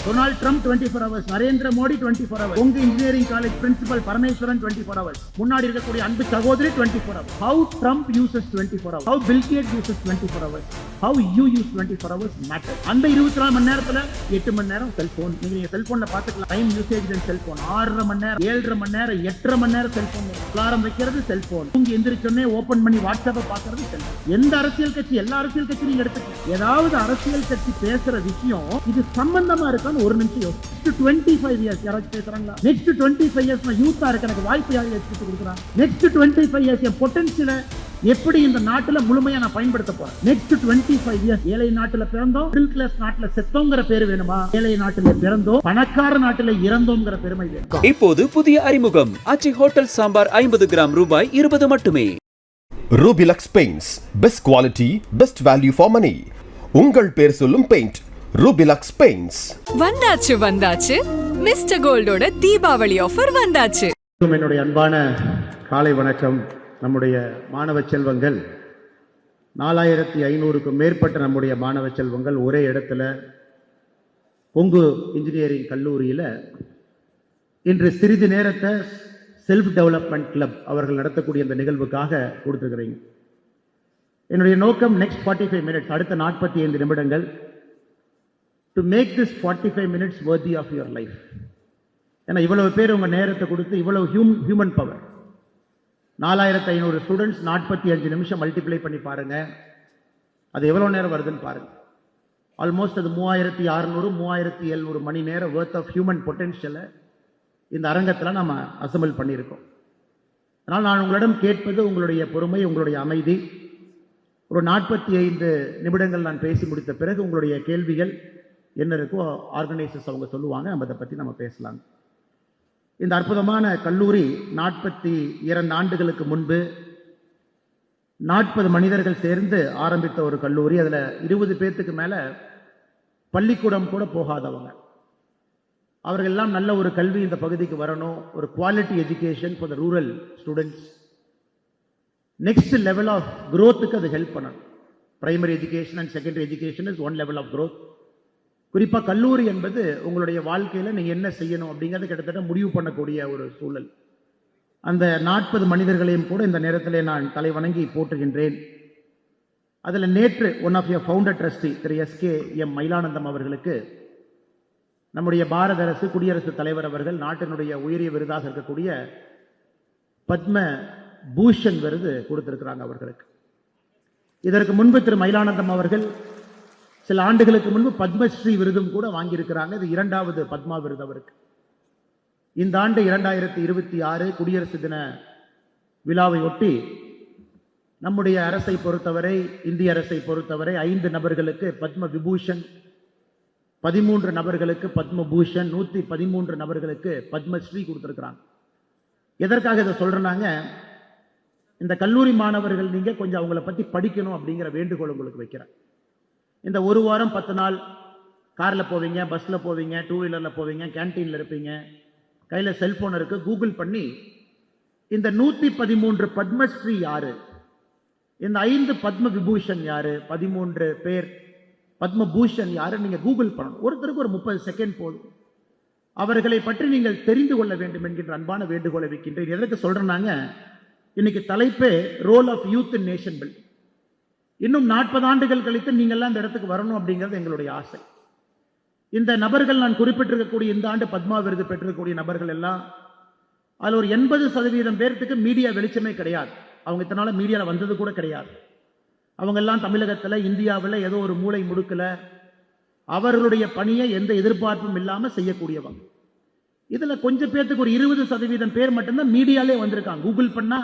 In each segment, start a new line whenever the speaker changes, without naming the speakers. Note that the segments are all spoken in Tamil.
Donald Trump 24 hours, Narendra Modi 24 hours, உங்க engineering college principal Parameswaran 24 hours, முன்னாடி இருக்கக்கூடிய அன்பு சகோதரி 24 hours. How Trump uses 24 hours, how Bill Gates uses 24 hours, how you use 24 hours matter. அந்த 24 மணி நேரத்துல 8 மணி நேரம் செல்போன். நீங்க செல்போன்ல பாத்துக்கலாம் டைம் யூசேஜ் அண்ட் செல்போன். 6.5 மணி நேரம், 7.5 மணி நேரம், 8.5 மணி நேரம் செல்போன். அலாரம் வைக்கிறது செல்போன். உங்க எந்திரிச்சோடனே ஓபன் பண்ணி வாட்ஸ்அப்பை பாக்குறது செல்போன். எந்த அரசியல் கட்சி, எல்லா அரசியல் கட்சி நீங்க எடுத்துக்கலாம். ஏதாவது அரசியல் கட்சி பேசுற விஷயம் இது சம்பந்தமா இருக்கான்னு ஒரு நிமிஷம் யோசிச்சு. 25 years யாராச்சும் பேசுறாங்களா? நெக்ஸ்ட் 25 years நான் யூத்தா இருக்க, எனக்கு வாய்ப்பு யாரும் எடுத்து கொடுக்குறாங்க. நெக்ஸ்ட் 25 years என் பொட்டன்ஷியலை எப்படி இந்த நாட்டுல முழுமையா நான் பயன்படுத்த போறேன். நெக்ஸ்ட் 25 years ஏழை நாட்டுல பிறந்தோம், மிடில் கிளாஸ் நாட்டுல செத்தோங்கிற பேர் வேணுமா? ஏழை நாட்டுல பிறந்தோம், பணக்கார நாட்டுல இறந்தோங்கிற பெருமை வேணும்.
இப்போது புதிய அறிமுகம் ஆச்சி ஹோட்டல் சாம்பார் 50 கிராம் ரூபாய் 20 மட்டுமே.
Rubilux paints, best quality, best value for money. உங்கள் பேர் சொல்லும் பெயிண்ட் ரூபிலக்ஸ் பெயிண்ட்ஸ்.
வந்தாச்சு மிஸ்டர் கோல்டோட தீபாவளி ஆஃபர் வந்தாச்சு.
என்னுடைய அன்பான காலை வணக்கம். நம்முடைய மாணவ செல்வங்கள் 4500க்கும் மேற்பட்ட நம்முடைய மாணவ செல்வங்கள் ஒரே இடத்துல கொங்கு இன்ஜினியரிங் கல்லூரியில் இன்று சிறிது நேரத்தை செல்ஃப் டெவலப்மெண்ட் கிளப் அவர்கள் நடத்தக்கூடிய இந்த நிகழ்வுக்காக கொடுத்துருக்கிறீங்க. என்னுடைய நோக்கம் நெக்ஸ்ட் 45 minutes, அடுத்த 45 நிமிடங்கள், to make this 45 minutes worthy of your life. ஏன்னா இவ்வளவு பேர் உங்க நேரத்தை கொடுத்து, இவ்வளவு ஹியூமன் பவர், 4500 ஸ்டூடெண்ட்ஸ், 45 நிமிஷம் மல்டிப்ளை பண்ணி பாருங்க, அது எவ்வளவு நேரம் வருதுன்னு பாருங்க. ஆல்மோஸ்ட் அது 3600 3700 மணி நேரம் வர்த் ஆஃப் ஹியூமன் பொட்டென்ஷியலை இந்த அரங்கத்தில் நம்ம அசம்பிள் பண்ணியிருக்கோம். அதனால் நான் உங்களிடம் கேட்பது உங்களுடைய பொறுமை, உங்களுடைய அமைதி. ஒரு 45 நிமிடங்கள் நான் பேசி முடித்த பிறகு உங்களுடைய கேள்விகள் என்ன இருக்கோ ஆர்கனைசர்ஸ் அவங்க சொல்லுவாங்க, நம்ம அதை பற்றி நம்ம பேசலாம். இந்த அற்புதமான கல்லூரி 42 ஆண்டுகளுக்கு முன்பு 40 மனிதர்கள் சேர்ந்து ஆரம்பித்த ஒரு கல்லூரி. அதில் 20 பேர்த்துக்கு மேலே பள்ளிக்கூடம் கூட போகாதவங்க. அவர்கள் எல்லாம் நல்ல ஒரு கல்வி இந்த பகுதிக்கு வரணும், ஒரு quality education for the rural students. Next level of க்ரோத்துக்கு அது ஹெல்ப் பண்ணணும். Primary education and secondary education is one level of growth. குறிப்பாக கல்லூரி என்பது உங்களுடைய வாழ்க்கையில் நீங்கள் என்ன செய்யணும் அப்படிங்கிறது கிட்டத்தட்ட முடிவு பண்ணக்கூடிய ஒரு சூழல். அந்த 40 மனிதர்களையும் கூட இந்த நேரத்தில் நான் தலை வணங்கி போற்றுகின்றேன். அதில் நேற்று one of our founder trustee Thiru SKM Mylanandam அவர்களுக்கு நம்முடைய பாரத அரசு, குடியரசுத் தலைவர் அவர்கள் நாட்டினுடைய உயரிய விருதாக இருக்கக்கூடிய பத்ம பூஷன் விருது கொடுத்திருக்கிறாங்க அவர்களுக்கு. இதற்கு முன்பு திரு மயிலானந்தம் அவர்கள் சில ஆண்டுகளுக்கு முன்பு பத்மஸ்ரீ விருதும் கூட வாங்கியிருக்கிறாங்க. இது 2வது பத்மா விருது அவருக்கு. இந்த ஆண்டு 2026 குடியரசு தின விழாவை ஒட்டி நம்முடைய அரசை பொறுத்தவரை, இந்திய அரசை பொறுத்தவரை 5 நபர்களுக்கு பத்ம விபூஷன், 13 நபர்களுக்கு பத்ம பூஷன், 113 நபர்களுக்கு பத்மஸ்ரீ கொடுத்திருக்கிறாங்க. எதற்காக இதை சொல்றாங்க? இந்த கல்லூரி மாணவர்கள் நீங்க கொஞ்சம் அவங்கள பத்தி படிக்கணும் அப்படிங்கிற வேண்டுகோள் உங்களுக்கு வைக்கிறேன். இந்த ஒரு வாரம் 10 நாள் கார்ல போவீங்க, பஸ்ல போவீங்க, 2 வீலர்ல போவீங்க, கேன்டீன்ல இருப்பீங்க, கையில செல்போன் இருக்கு, கூகுள் பண்ணி இந்த 113 பத்மஸ்ரீ யாரு, இந்த 5 பத்ம விபூஷன் யாரு, 13 பேர் பத்ம பூஷன் யாரு நீங்க கூகுள் பண்ணணும். ஒருத்தருக்கு ஒரு 30 செகண்ட் போதும். அவர்களை பற்றி நீங்கள் தெரிந்து கொள்ள வேண்டும் என்கின்ற அன்பான வேண்டுகோளை வைக்கின்றேன். எதற்கு சொல்றாங்க? இன்னைக்கு தலைப்பே role of youth in nation building. இன்னும் 40 ஆண்டுகள் கழித்து நீங்கள்லாம் இந்த இடத்துக்கு வரணும் அப்படிங்கிறது எங்களுடைய ஆசை. இந்த நபர்கள் நான் குறிப்பிட்டிருக்கக்கூடிய இந்த ஆண்டு பத்மா விருது பெற்றிருக்கக்கூடிய நபர்கள் எல்லாம் அதில் ஒரு 80% பேர்த்துக்கு மீடியா வெளிச்சமே கிடையாது. அவங்க இத்தனால மீடியாவில் வந்தது கூட கிடையாது. அவங்க எல்லாம் தமிழகத்தில், இந்தியாவில் ஏதோ ஒரு மூளை முடுக்கல அவர்களுடைய பணியை எந்த எதிர்பார்ப்பும் இல்லாமல் செய்யக்கூடியவங்க. இதில் கொஞ்சம் பேர்த்துக்கு ஒரு 20% பேர் மட்டும்தான் மீடியாலே வந்திருக்காங்க. கூகுள் பண்ணா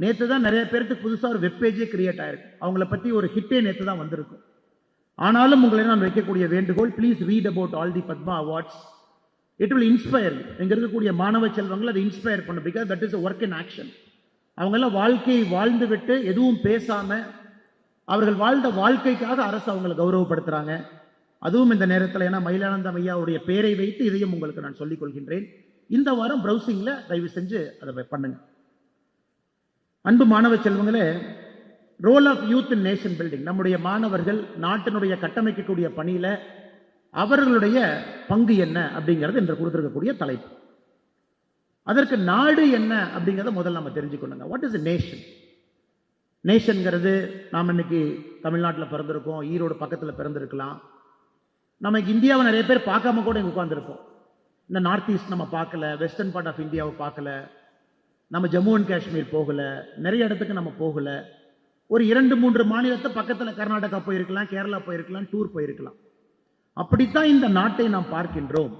நேற்று தான் நிறைய பேருக்கு புதுசாக ஒரு வெப்பேஜே கிரியேட் ஆயிருக்கு. அவங்கள பற்றி ஒரு ஹிட்டே நேற்று தான் வந்திருக்கும். ஆனாலும் உங்களை நான் வைக்கக்கூடிய வேண்டுகோள், please read about all the Padma awards. It will inspire. இங்கே இருக்கக்கூடிய மாணவ செல்வங்களை அதை இன்ஸ்பயர் பண்ணும். Because that is work in action. அவங்கெல்லாம் வாழ்க்கையை வாழ்ந்து விட்டு எதுவும் பேசாம அவர்கள் வாழ்ந்த வாழ்க்கைக்காக அரசு அவங்களை கௌரவப்படுத்துறாங்க. அதுவும் இந்த நேரத்தில், ஏன்னா மயிலானந்தம் ஐயாவுடைய பெயரை வைத்து இதையும் உங்களுக்கு நான் சொல்லிக் கொள்கின்றேன். இந்த வாரம் ப்ரௌசிங்ல தயவு செஞ்சு அதை பண்ணுங்க. அன்பு மாணவ செல்வங்களே, role of youth in nation building. நம்முடைய மாணவர்கள் நாட்டினுடைய கட்டமைக்கக்கூடிய பணியில அவர்களுடைய பங்கு என்ன அப்படிங்கிறது என்று கொடுத்திருக்கக்கூடிய தலைப்பு. அதற்கு நாடு என்ன அப்படிங்கிறத முதல்ல நம்ம தெரிஞ்சுக்கணுங்க. What is nation? நேஷன்ங்கிறது நாம் இன்னைக்கு தமிழ்நாட்டில் பிறந்திருக்கோம், ஈரோடு பக்கத்தில் பிறந்திருக்கலாம். நமக்கு இந்தியாவை நிறைய பேர் பார்க்காம கூட இங்கே உட்காந்துருப்போம். இந்த நார்த் ஈஸ்ட் நம்ம பார்க்கல, வெஸ்டர்ன் பார்ட் ஆஃப் இந்தியாவை பார்க்கல, நம்ம ஜம்மு அண்ட் காஷ்மீர் போகல, நிறைய இடத்துக்கு நம்ம போகல. ஒரு 2-3 மாநிலத்தை பக்கத்தில் கர்நாடகா போயிருக்கலாம், கேரளா போயிருக்கலாம், டூர் போயிருக்கலாம். அப்படித்தான் இந்த நாட்டை நாம் பார்க்கின்றோம்.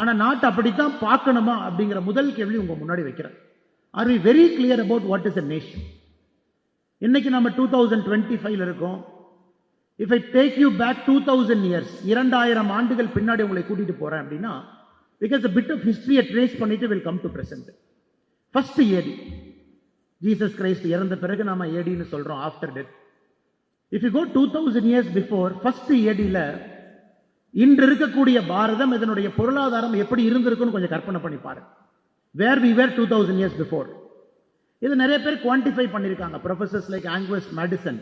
ஆனா நாட்டை அப்படித்தான் பார்க்கணுமா அப்படிங்கிற முதல் கேள்வி உங்க முன்னாடி வைக்கிறேன். Are we very clear about what is a nation? இன்னைக்கு நம்ம 2025 இருக்கோம். If I take you back 2000 years, 2000 ஆண்டுகள் பின்னாடி உங்களை கூட்டிட்டு போறேன் அப்படின்னா, because a bit of history trace பண்ணிட்டு will come to present. First AD, Jesus Christ இறந்த பிறகு நாம ஏடின்னு சொல்றோம், after death. If you go 2000 years before, first ஏடியில இன்று இருக்கக்கூடிய பாரதம், இதனுடைய பொருளாதாரம் எப்படி இருந்திருக்குன்னு கொஞ்சம் கற்பனை பண்ணி பாருங்க. Where we were 2000 years before. இது நிறைய பேர் குவான்டிஃபை பண்ணியிருக்காங்க. Professors like Angus Maddison,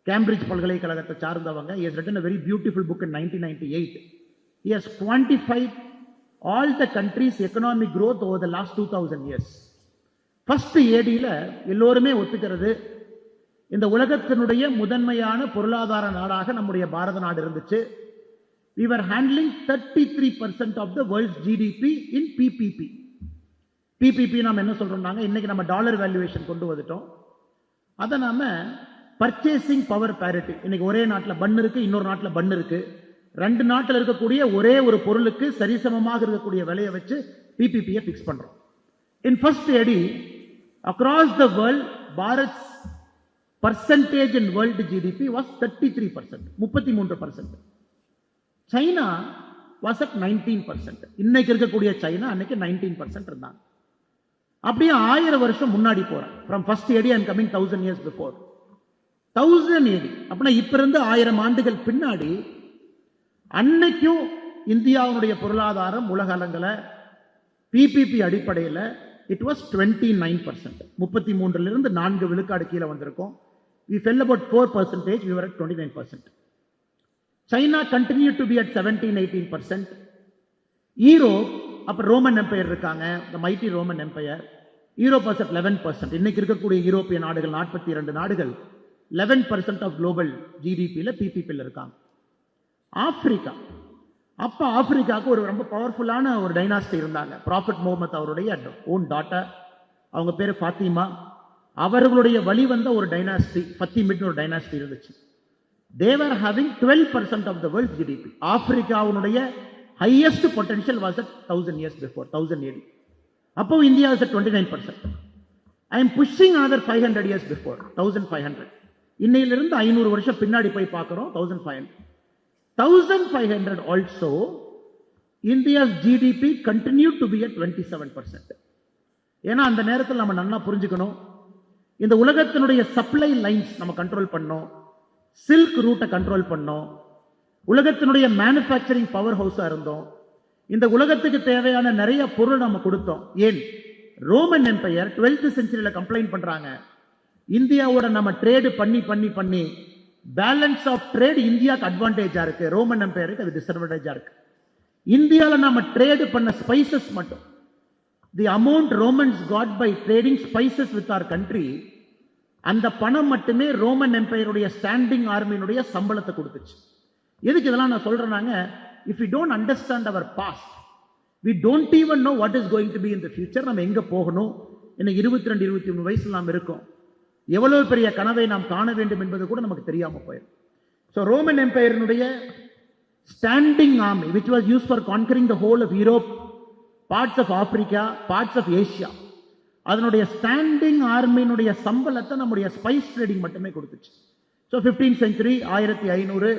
Cambridge பல்கலைக்கழகத்தை சார்ந்தவங்க, he has written a very beautiful book in 1998. He has quantified all the countries' economic growth over the last 2000 years. First ஏடியில எல்லோருமே ஒத்துக்கிறது, இந்த உலகத்தினுடைய முதன்மையான பொருளாதார நாடாக நம்முடைய பாரத நாடு இருந்துச்சு. We were handling 33% of the world's GDP in PPP. PPP நாம என்ன சொல்றோம்னாங்க, இன்னைக்கு நம்ம டாலர் வேல்யூவேஷன் கொண்டு வந்துட்டோம். அதை நாம பர்ச்சேசிங் பவர் பேரிட்டி. இன்னைக்கு ஒரே நாட்டில் பன் இருக்கு, இன்னொரு நாட்டில் பன் இருக்கு. 2 நாட்டில் இருக்கக்கூடிய ஒரே ஒரு பொருளுக்கு சரிசமமாக இருக்கக்கூடிய விலையை வச்சு PPP-யை ஃபிக்ஸ் பண்றோம். In first AD, across the world, Bharat's percentage in world GDP was 33%, 33%. China was at 19%. இன்னைக்கு இருக்கக்கூடிய சைனா அன்னைக்கு 19% இருந்தாங்க. அப்படியே 1000 வருஷம் முன்னாடி போறேன். from first AD I am coming 1000 years before. 1000 AD அப்படின்னா இப்ப இருந்து 1000 ஆண்டுகள் பின்னாடி, அன்னைக்கும் இந்தியாவுடைய பொருளாதாரம் உலக அளவில் PPP அடிப்படையில் it was 29%. 33லிருந்து 4 விழுக்காடு கீழே வந்திருக்கோம். we fell about 4%, we were at 29%. China continued to be at 17-18%. Europe, அப்ப ரோமன் எம்பையர் இருக்காங்க, the mighty Roman Empire. Europe was at 11%. இன்னைக்கு இருக்கக்கூடிய யூரோப்பிய நாடுகள் 42 நாடுகள் 11% of global GDP-ல PPP-ல இருக்காங்க. ஆப்பிரிக்கா, அப்ப ஆப்பிரிக்காவுக்கு ஒரு ரொம்ப பவர்ஃபுல்லான ஒரு டைனாஸ்டி இருந்தாங்க. ப்ராஃபட் முகமது அவருடைய ஓன் டாட்டர், அவங்க பேரு ஃபாத்திமா. அவர்களுடைய வழி வந்த ஒரு டைனாஸ்டி, ஃபத்திமிட்னு ஒரு டைனாஸ்டி இருந்துச்சு. They were having 12% of the world's GDP. ஆப்பிரிக்காவுடைய highest potential was at 1000 years before, 1000 AD. அப்போ India was at 29%. I am pushing another 500 years before, 1500. இன்னையிலிருந்து 500 வருஷம் பின்னாடி போய் பார்க்கிறோம், 1500. 1500 also, India's GDP continued to be at 27%. ஏன்னா அந்த நேரத்தில் நம்ம நல்லா புரிஞ்சுக்கணும், இந்த உலகத்தினுடைய சப்ளை லைன்ஸ் நம்ம கண்ட்ரோல் பண்ணோம், சில்க் ரூட்டை கண்ட்ரோல் பண்ணோம், உலகத்தினுடைய மேனுஃபேக்சரிங் பவர் ஹவுஸா இருந்தோம், இந்த உலகத்துக்கு தேவையான நிறைய பொருள் நம்ம கொடுத்தோம். ஏன் Roman empire 12th century complaint பண்றாங்க, இந்தியாவோட நம்ம ட்ரேடு பண்ணி பண்ணி பண்ணி பேலன்ஸ் ஆஃப் ட்ரேட் இந்தியாவுக்கு அட்வான்டேஜா இருக்கு, ரோமன் எம்பையருக்கு அது டிஸ்அட்வான்டேஜா இருக்கு. இந்தியாவில் நம்ம ட்ரேடு பண்ண ஸ்பைசஸ் மட்டும், the amount Romans got by trading spices with our country, அந்த பணம் மட்டுமே ரோமன் எம்பையருடைய ஸ்டாண்டிங் ஆர்மியினுடைய சம்பளத்தை கொடுத்துச்சு. எதுக்கு இதெல்லாம் நான் சொல்றேன்னாங்க, if you don't understand our past, we don't even know what is going to be in the future. நம்ம எங்க போகணும், இன்னும் 22-23 வயசுல நாம் இருக்கோம், எவ்வளவு பெரிய கனவை நாம் காண வேண்டும் என்பது கூட நமக்கு தெரியாம போயிடும். ஸோ ரோமன் எம்பையரினுடைய standing army which was use for conquering the whole of Europe, parts of Africa, parts of Asia, அதனுடைய ஸ்டாண்டிங் ஆர்மியினுடைய சம்பளத்தை நம்முடைய ஸ்பைஸ் ட்ரேடிங் மட்டுமே கொடுத்துச்சு. ஸோ 15th century 1500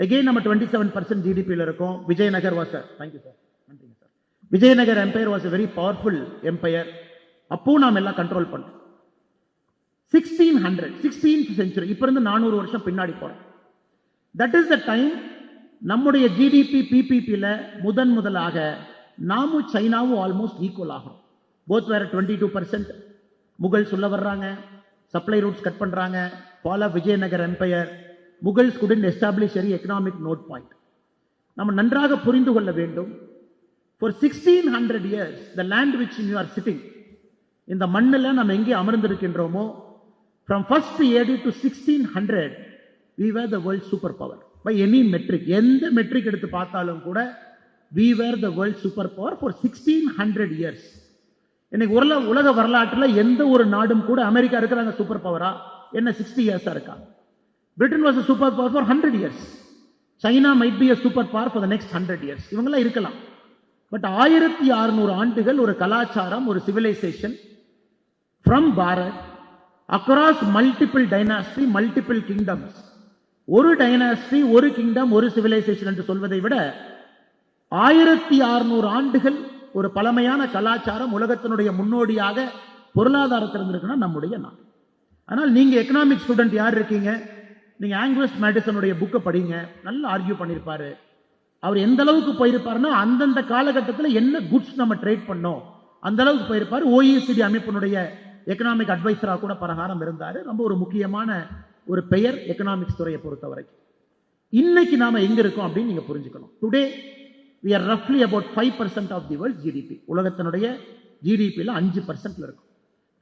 again நம்ம 27% GDP-ல இருக்கோம். விஜயநகர் வாஸ், தேங்க்யூ சார், நன்றிங்க sir. Vijayanagar empire was a very powerful empire. அப்போ நாம் எல்லாம் கண்ட்ரோல் பண்ணோம். 1600 century, இப்ப இருந்து 400 வருஷம் பின்னாடி போறோம். தட் இஸ் த டைம் நம்முடைய GDP PPP-ல முதலாக நாமும் சைனாவும் ஆல்மோஸ்ட் ஈக்குவல் ஆகும். போத் வேற 22%. முகல் சொல்ல வர்றாங்க, சப்ளை ரூட்ஸ் கட் பண்றாங்க, fall of Vijayanagar empire, Mughals couldn't establish any economic node point. நம்ம நன்றாக புரிந்து கொள்ள வேண்டும். For 1600 years, the land which you are sitting, இந்த மண்ணில் நம்ம எங்கே அமர்ந்திருக்கின்றோமோ, from first AD to 1600, we were the world superpower. By any metric, எந்த மெட்ரிக் எடுத்து பார்த்தாலும் கூட we were the world superpower for 1600 years. இன்னைக்கு உலக வரலாற்றில் எந்த ஒரு நாடும் கூட அமெரிக்கா இருக்கிறாங்க சூப்பர் பவரா என்ன 60 இயர்ஸா இருக்கா? Britain was a super power for 100 years. China might be a super power for the next 100 years. இவங்கெல்லாம் இருக்கலாம். பட் 1600 ஆண்டுகள் ஒரு கலாச்சாரம், ஒரு civilisation from Bharat across multiple dynasty, multiple kingdoms. ஒரு டைனாஸ்டி, ஒரு கிங்டம், ஒரு சிவிலைசேஷன் என்று சொல்வதை விட 1600 ஆண்டுகள் ஒரு பழமையான கலாச்சாரம் உலகத்தினுடைய முன்னோடியாக பொருளாதாரத்தில் இருந்திருக்குன்னா நம்முடைய நாடு. ஆனால் நீங்க எக்கனாமிக் ஸ்டூடெண்ட் யார் இருக்கீங்க, நீங்க ஆங்கிலஸ் மேடிசனுடைய புக்கை படிங்க, நல்லா ஆர்கியூ பண்ணியிருப்பாரு. அவர் எந்த அளவுக்கு போயிருப்பாருன்னா அந்தந்த காலகட்டத்தில் என்ன குட்ஸ் நம்ம ட்ரேட் பண்ணோம் அந்த அளவுக்கு போயிருப்பாரு. OECD அமைப்பினுடைய எக்கனாமிக் அட்வைசரா கூட பிரகாரம் இருந்தாரு. ரொம்ப ஒரு முக்கியமான ஒரு பெயர் எக்கனாமிக்ஸ் துறையை பொறுத்த வரைக்கும். இன்னைக்கு நாம எங்க இருக்கோம் அப்படின்னு நீங்க புரிஞ்சுக்கணும். Today we are roughly about 5% of the world GDP. உலகத்தினுடைய GDPல 5% இருக்கும்.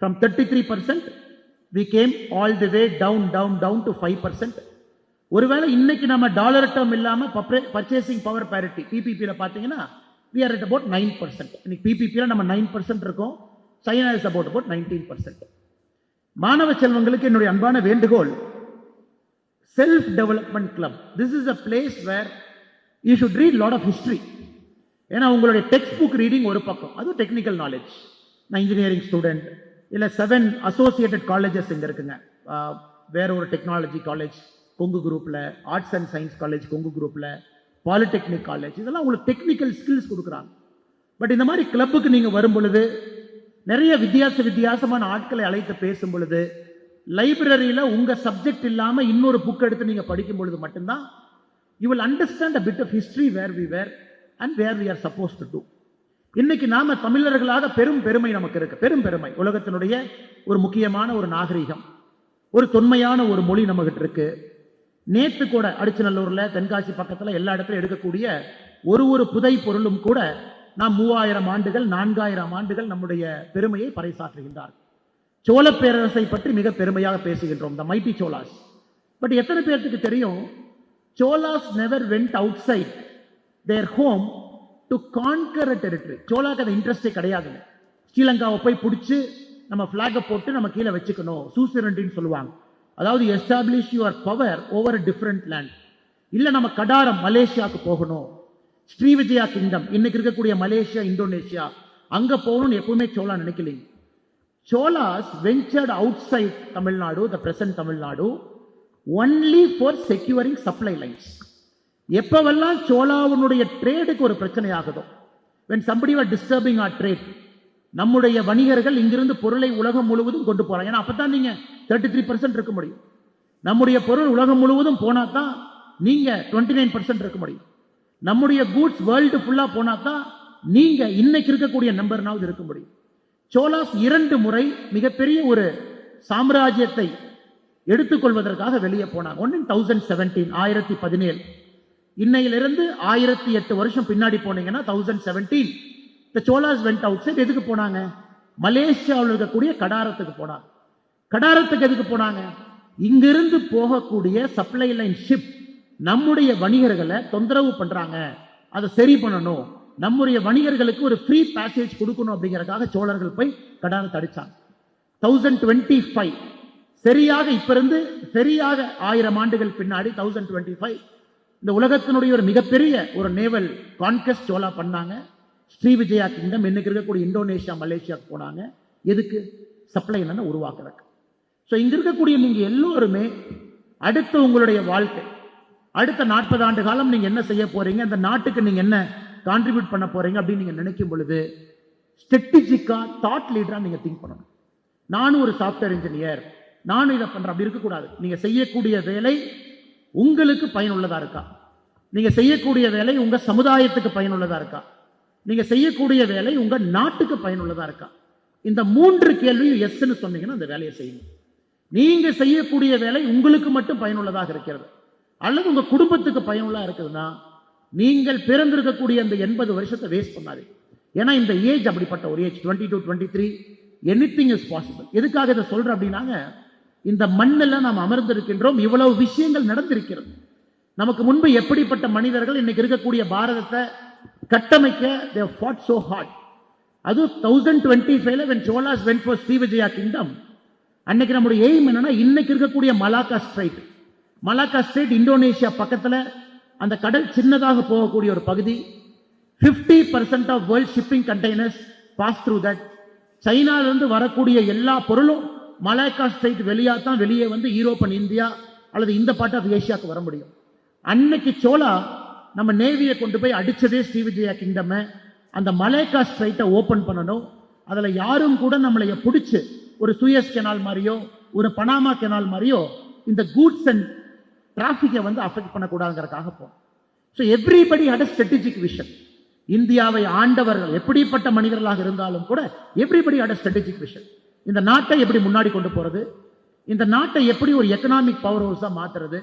From 33% we came all the way down to 5%. ஒருவேளை இன்னைக்கு நம்ம டாலர் டேர்ம் இல்லாம பர்ச்சேசிங் பவர் பேரிட்டி PPPல பாத்தீங்கன்னா we are at about 9%. இன்னைக்கு PPPல நம்ம 9% இருக்கோம். China is about 19%. மாணவ செல்வங்களுக்கு என்னுடைய அன்பான வேண்டுகோள், self development club, this is a place where you should read lot of history. ஏன்னா உங்களுடைய டெக்ஸ்ட் புக் ரீடிங் ஒரு பக்கம், அது டெக்னிக்கல் நாலேஜ். நான் இன்ஜினியரிங் ஸ்டூடெண்ட், இல்லை 7 அசோசியேட்டட் காலேஜஸ் இங்கே இருக்குங்க. வேற ஒரு டெக்னாலஜி காலேஜ் கொங்கு குரூப்பில், arts and science college Kongu குரூப்பில், பாலிடெக்னிக் காலேஜ், இதெல்லாம் உங்களுக்கு டெக்னிக்கல் ஸ்கில்ஸ் கொடுக்குறாங்க. பட் இந்த மாதிரி கிளப்புக்கு நீங்கள் வரும் பொழுது நிறைய வித்தியாசமான ஆட்களை அழைத்து பேசும் பொழுது, லைப்ரரியில் உங்க சப்ஜெக்ட் இல்லாம இன்னொரு புக் எடுத்து நீங்க படிக்கும் பொழுது மட்டும்தான் you will understand a bit of history where we were and where we are supposed to do. இன்னைக்கு நாம தமிழர்களாக பெருமை நமக்கு இருக்கு. பெருமை உலகத்தினுடைய ஒரு முக்கியமான ஒரு நாகரிகம், ஒரு தொன்மையான ஒரு மொழி நம்மகிட்ட இருக்கு. நேத்து கூட அடிச்சநல்லூர்ல, தென்காசி பக்கத்துல எல்லா இடத்துலையும் எடுக்கக்கூடிய ஒரு புதை பொருளும் கூட நாம் 3000 ஆண்டுகள் 4000 ஆண்டுகள் நம்முடைய பெருமையை பறைசாற்றுகின்றார். சோழ பேரரசை பற்றி மிக பெருமையாக பேசுகின்றோம், த மைட்டி சோலாஸ். பட் எத்தனை பேருக்கு தெரியும், Cholas never went outside their home to conquer a territory. சோலாக்கு அது இன்ட்ரெஸ்டே கிடையாதுங்க. ஸ்ரீலங்காவை போய் பிடிச்சி நம்ம பிளாகை போட்டு நம்ம கீழே வச்சுக்கணும், சூசரண்டின்னு சொல்லுவாங்க. அதாவது establish your power over a different land. இல்லை நம்ம கடாரம் மலேசியாவுக்கு போகணும், ஸ்ரீவிஜயா கிங்டம் இன்னைக்கு இருக்கக்கூடிய மலேசியா, இந்தோனேஷியா, அங்க போகணும்னு எப்பவுமே Chola நினைக்கலீங்க. Cholas ventured outside Tamil Nadu, the present Tamil Nadu, only for securing supply lines. எப்பவெல்லாம் சோழாவுடைய ட்ரேடுக்கு ஒரு பிரச்சனை ஆகுதோ, when somebody were disturbing our trade, நம்முடைய வணிகர்கள் இங்கிருந்து பொருளை உலகம் முழுவதும் கொண்டு போறாங்க. ஏன்னா அப்பதான் நீங்க 33% இருக்க முடியும். நம்முடைய பொருள் உலகம் முழுவதும் போனா தான் நீங்க 29% இருக்க முடியும். நம்முடைய கூட்ஸ் வேர்ல்டு ஃபுல்லா போனா தான் நீங்க இன்னைக்கு இருக்கக்கூடிய நம்பர்னாவது இருக்க முடியும். சோலாஸ் 2 முறை மிகப்பெரிய ஒரு சாம்ராஜ்யத்தை எடுத்துக்கொள்வதற்காக வெளியே போனாங்க. ஒன்னு 1017, 1017. இன்னையிலிருந்து 1008 வருஷம் பின்னாடி போனீங்கன்னா 1017 the Cholas went outside. எதுக்கு போனாங்க? மலேசியாவில் இருக்கக்கூடிய கடாரத்துக்கு போனாங்க. கடாரத்துக்கு எதுக்கு போனாங்க? இங்கிருந்து போகக்கூடிய சப்ளை லைன் ஷிப் நம்முடைய வணிகர்களை தொந்தரவு பண்றாங்க, அதை சரி பண்ணணும், நம்முடைய வணிகர்களுக்கு ஒரு ஃப்ரீ பேசேஜ் கொடுக்கணும் அப்படிங்கறதுக்காக சோழர்கள் போய் கடாரத்தை அடிச்சாங்க. 1025 சரியாக இப்ப இருந்து சரியாக 1000 ஆண்டுகள் பின்னாடி 1025 இந்த உலகத்தினுடைய ஒரு மிகப்பெரிய ஒரு நேவல் கான்கெஸ்ட் சோழா பண்ணாங்க. ஸ்ரீவிஜயா கிங்டம் இன்னைக்கு இருக்கக்கூடிய இந்தோனேஷியா, மலேசியாவுக்கு போனாங்க. எதுக்கு? சப்ளை லைனை உருவாக்குறதுக்கு. ஸோ இங்க இருக்கக்கூடிய நீங்க எல்லோருமே அடுத்த உங்களுடைய வாழ்க்கை, அடுத்த 40 ஆண்டு காலம் நீங்க என்ன செய்ய போறீங்க, அந்த நாட்டுக்கு நீங்க என்ன கான்ட்ரிபியூட் பண்ண போறீங்க அப்படின்னு நீங்க நினைக்கும் பொழுது ஸ்ட்ராட்டஜிக்கா, தாட் லீடரா நீங்க திங்க் பண்ணணும். நானும் ஒரு சாஃப்ட்வேர் இன்ஜினியர், நானும் இதை பண்றேன் அப்படி இருக்கக்கூடாது. நீங்க செய்யக்கூடிய வேலை உங்களுக்கு பயனுள்ளதா இருக்கா? நீங்க செய்யக்கூடிய வேலை உங்க சமுதாயத்துக்கு பயனுள்ளதா இருக்கா? நீங்க செய்யக்கூடிய வேலை உங்க நாட்டுக்கு பயனுள்ளதா இருக்கா? இந்த 3 கேள்வியும் எஸ்ன்னு சொன்னீங்கன்னா அந்த வேலையை செய்யணும். நீங்க செய்யக்கூடிய வேலை உங்களுக்கு மட்டும் பயனுள்ளதாக இருக்கிறது அல்லது உங்க குடும்பத்துக்கு பயனுள்ளதா இருக்குதுன்னா நீங்கள் பிறந்திருக்கக்கூடிய அந்த 80 வருஷத்தை வேஸ்ட் பண்ணாதீங்க. ஏன்னா இந்த ஏஜ் அப்படிப்பட்ட ஒரு ஏஜ், 22, 23, எனிதிங் இஸ் பாசிபிள். எதுக்காக இதை சொல்றேன் அப்படின்னாங்க, இந்த மண்ணில் நாம் அமர்ந்திருக்கின்றோம், இவ்வளவு விஷயங்கள் நடந்திருக்கிறது. நமக்கு முன்பு எப்படிப்பட்ட மனிதர்கள் இன்னைக்கு இருக்கக்கூடிய பாரதத்தை கட்டமைக்க they have fought so hard. அது 1025 when Cholas went for Srivijaya kingdom, அன்னைக்கு நம்முடைய எய்ம் என்னன்னா, இன்னைக்கு இருக்கக்கூடிய மலாக்கா ஸ்ட்ரைட் இந்தோனேஷியா பக்கத்துல அந்த கடல் சின்னதாக போகக்கூடிய ஒரு பகுதி. 50% of world shipping containers pass through that. சைனாலிருந்து வரக்கூடிய எல்லா பொருளும் மலாக்கா ஸ்ட்ரைட் வெளியே வந்து யூரோப் அண்ட் இந்தியா அல்லது இந்த பார்ட் ஆஃப் ஏஷியாவுக்கு வர முடியும். அன்னைக்கு சோலா நம்ம நேவியை கொண்டு போய் அடிச்சதே ஸ்ரீவிஜயா கிங்டம். அந்த மலாக்கா ஸ்ட்ரைட்டை ஓபன் பண்ணணும். அதுல யாரும் கூட நம்மளைய பிடிச்சு ஒரு சூயஸ் கெனால் மாதிரியோ ஒரு பனாமா கெனால் மாதிரியோ இந்த கூட்ஸ் அண்ட் டிராபிக்கை வந்து அஃபெக்ட் பண்ணக்கூடாதுங்கிறதுக்காக போகும். So everybody had a strategic vision. இந்தியாவை ஆண்டவர்கள் எப்படிப்பட்ட மனிதர்களாக இருந்தாலும் கூட everybody had a strategic vision. இந்த நாட்டை எப்படி முன்னாடி கொண்டு போறது, இந்த நாட்டை எப்படி ஒரு எக்கனாமிக் பவர் ஹவுஸா மாத்துறது,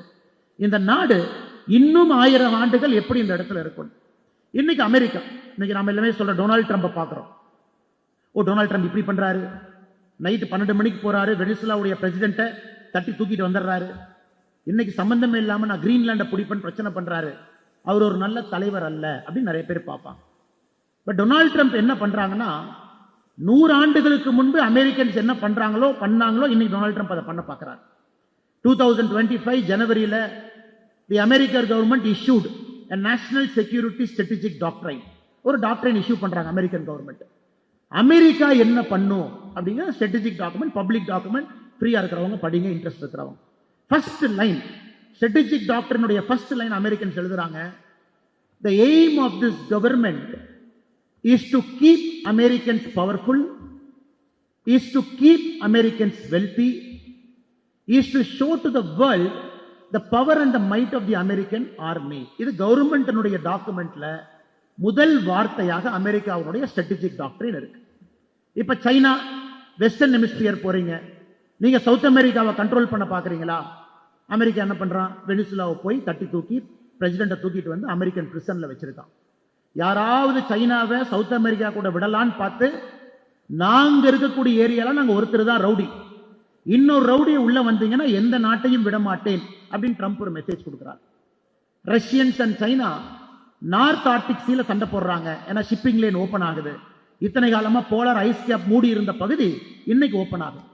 இந்த நாடு இன்னும் 1000 ஆண்டுகள் எப்படி இந்த இடத்துல இருக்கும். இன்னைக்கு அமெரிக்கா, இன்னைக்கு நம்ம எல்லாமே சொல்ற டொனால்ட் ட்ரம்பை பார்க்கிறோம். டொனால்ட் ட்ரம்ப் இப்படி பண்றாரு, நைட்டு 12 மணிக்கு போறாரு, வெனிசுலாவுடைய பிரசிடென்ட்டை தட்டி தூக்கிட்டு வந்துடுறாரு. இன்னைக்கு சம்பந்தமே இல்லாம நான் கிரீன்லாண்டை பிடிப்பேன் பிரச்சனை பண்றாரு. அவர் ஒரு நல்ல தலைவர் அல்ல அப்படின்னு நிறைய பேர் பார்ப்பாங்க. பட் டொனால்ட் ட்ரம்ப் என்ன பண்றாங்கன்னா, 100 ஆண்டுகளுக்கு முன்பு அமெரிக்கன்ஸ் என்ன பண்ணாங்களோ இன்னைக்கு டொனால்ட் ட்ரம்ப் அதை பண்ண பார்க்கிறார். 2025 ஜனவரியில the American government issued a national security strategic doctrine. ஒரு டாக்ட்ரைன் இஷ்யூ பண்றாங்க அமெரிக்கன் கவர்மெண்ட். அமெரிக்கா என்ன பண்ணும் அப்படிங்கிற ஸ்ட்ராட்டஜிக் டாக்குமெண்ட், பப்ளிக் டாக்குமெண்ட், ஃப்ரீயா இருக்கிறவங்க படிங்க, இன்ட்ரெஸ்ட் இருக்கிறவங்க. ஃபர்ஸ்ட் லைன் ஸ்ட்ராட்டஜிக் டாக்டரினுடைய ஃபர்ஸ்ட் லைன் அமெரிக்கன்ஸ் எழுதுறாங்க, the aim of this government is to keep Americans powerful, is to keep Americans wealthy, is to show to the world the power and the might of the American army. இது கவர்மெண்டினுடைய டாக்குமெண்ட்ல முதல் வார்த்தையாக அமெரிக்காவுடைய ஸ்ட்ராட்டஜிக் டாக்டரின் இருக்கு. இப்ப சைனா வெஸ்டர்ன் ஹெமிஸ்பியர் போறீங்க, நீங்க சவுத் அமெரிக்காவை கண்ட்ரோல் பண்ண பாக்குறீங்களா? அமெரிக்கா என்ன பண்றான், வெனிசுலாவை போய் தட்டி தூக்கி பிரசிடென்ட்டை தூக்கிட்டு வந்து அமெரிக்கன் பிரிசன்ல வச்சிருக்கான். யாராவது சைனாவை சவுத் அமெரிக்கா கூட விடலான்னு பார்த்து, நாங்க இருக்கக்கூடிய ஏரியால நாங்க ஒருத்தர் தான் ரவுடி, இன்னொரு ரவுடியை உள்ள வந்தீங்கன்னா எந்த நாட்டையும் விட மாட்டேன் அப்படின்னு ட்ரம்ப் ஒரு மெசேஜ் கொடுக்கிறார். Russians and China north Arctic சீல சண்டை போடுறாங்க. ஏன்னா ஷிப்பிங் லைன் ஓபன் ஆகுது. இத்தனை காலமா போலார் ஐஸ் கேப் மூடி இருந்த பகுதி இன்னைக்கு ஓபன் ஆகுது.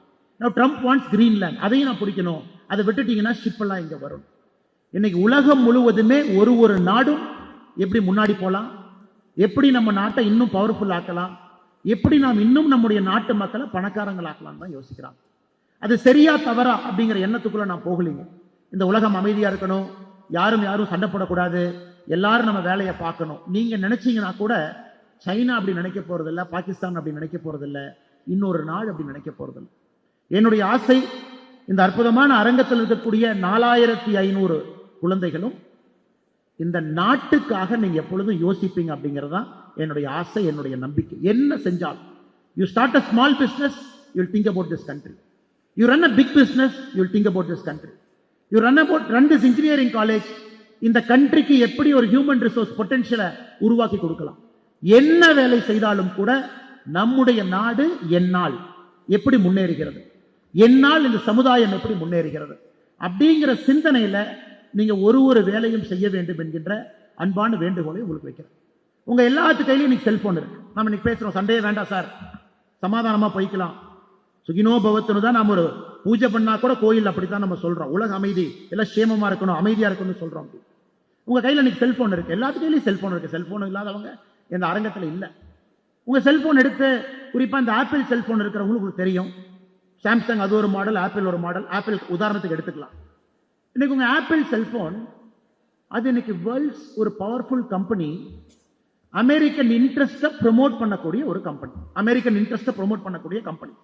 ட்ரம்ப் வாண்ட்ஸ் கிரீன்லாண்ட், அதையும் நான் பிடிக்கணும், அதை விட்டுட்டீங்கன்னா ஷிப் எல்லாம் இங்க வரும். இன்னைக்கு உலகம் முழுவதுமே ஒரு நாடும் எப்படி முன்னாடி போலாம், எப்படி நம்ம நாட்டை இன்னும் பவர்ஃபுல் ஆக்கலாம், எப்படி நாம் இன்னும் நம்முடைய நாட்டு மக்களை பணக்காரங்களாக்கலாம் தான் யோசிக்கிறாங்க. அது சரியா தவறா அப்படிங்கிற எண்ணத்துக்குள்ள நான் போகலீங்க. இந்த உலகம் அமைதியா இருக்கணும், யாரும் சண்டை போடக்கூடாது, எல்லாரும் நம்ம வேலையை பார்க்கணும். நீங்க நினைச்சீங்கன்னா கூட சைனா அப்படி நினைக்க போறதில்ல, பாகிஸ்தான் அப்படி நினைக்க போறதில்ல, இன்னொரு நாடு அப்படி நினைக்க போறதில்லை. என்னுடைய ஆசை, இந்த அற்புதமான அரங்கத்தில் இருக்கக்கூடிய 4500 குழந்தைகளும் இந்த நாட்டுக்காக நீங்க எப்பொழுதும் யோசிப்பீங்க அப்படிங்கறதுதான் என்னுடைய ஆசை, என்னுடைய நம்பிக்கை. என்ன செஞ்சாலும், you start a small business, you will think about this country. You run a big business, you will think about this country. You run this engineering college, இந்த கண்ட்ரிக்கு எப்படி ஒரு ஹியூமன் ரிசோர்ஸ் பொட்டன்ஷியலை உருவாக்கி கொடுக்கலாம். என்ன வேலை செய்தாலும் கூட நம்முடைய நாடு என்னால் எப்படி முன்னேறுகிறது, என்னால் இந்த சமுதாயம் எப்படி முன்னேறுகிறது அப்படிங்கிற சிந்தனையில நீங்க ஒரு வேலையும் செய்ய வேண்டும் என்கின்ற அன்பான வேண்டுகோளை உங்களுக்கு வைக்கிறேன். உங்க எல்லாத்து கையிலும் இன்னைக்கு செல்போன் இருக்கு. நம்ம இன்னைக்கு பேசுறோம், சண்டையே வேண்டாம் சார், சமாதானமா போய்க்கலாம், சுகினோ பவத்துன்னு தான். நம்ம ஒரு பூஜை பண்ணா கூட கோயில் அப்படித்தான் நம்ம சொல்றோம், உலக அமைதி, எல்லாம் சேமமா இருக்கணும், அமைதியா இருக்கணும்னு சொல்றோம். உங்க கையில இன்னைக்கு செல்போன் இருக்கு, எல்லாத்து கையிலும் செல்போன் இருக்கு. செல்போன் இல்லாதவங்க இந்த அரங்கத்தில் இல்ல. உங்க செல்போன் எடுத்து, குறிப்பா இந்த ஆப்பிள் செல்போன் இருக்கிறவங்களுக்கு தெரியும், சாம்சங் அது ஒரு மாடல், ஆப்பிள் ஒரு மாடல். ஆப்பிள் உதாரணத்துக்கு எடுத்துக்கலாம். இன்னைக்கு உங்க ஆப்பிள் செல்போன் அது இன்னைக்கு வேர்ல்ட்ஸ் ஒரு பவர்ஃபுல் கம்பெனி, அமெரிக்கன் இன்ட்ரெஸ்ட ப்ரொமோட் பண்ணக்கூடிய ஒரு கம்பெனி, அமெரிக்கன் இன்ட்ரெஸ்ட ப்ரொமோட் பண்ணக்கூடிய கம்பெனி.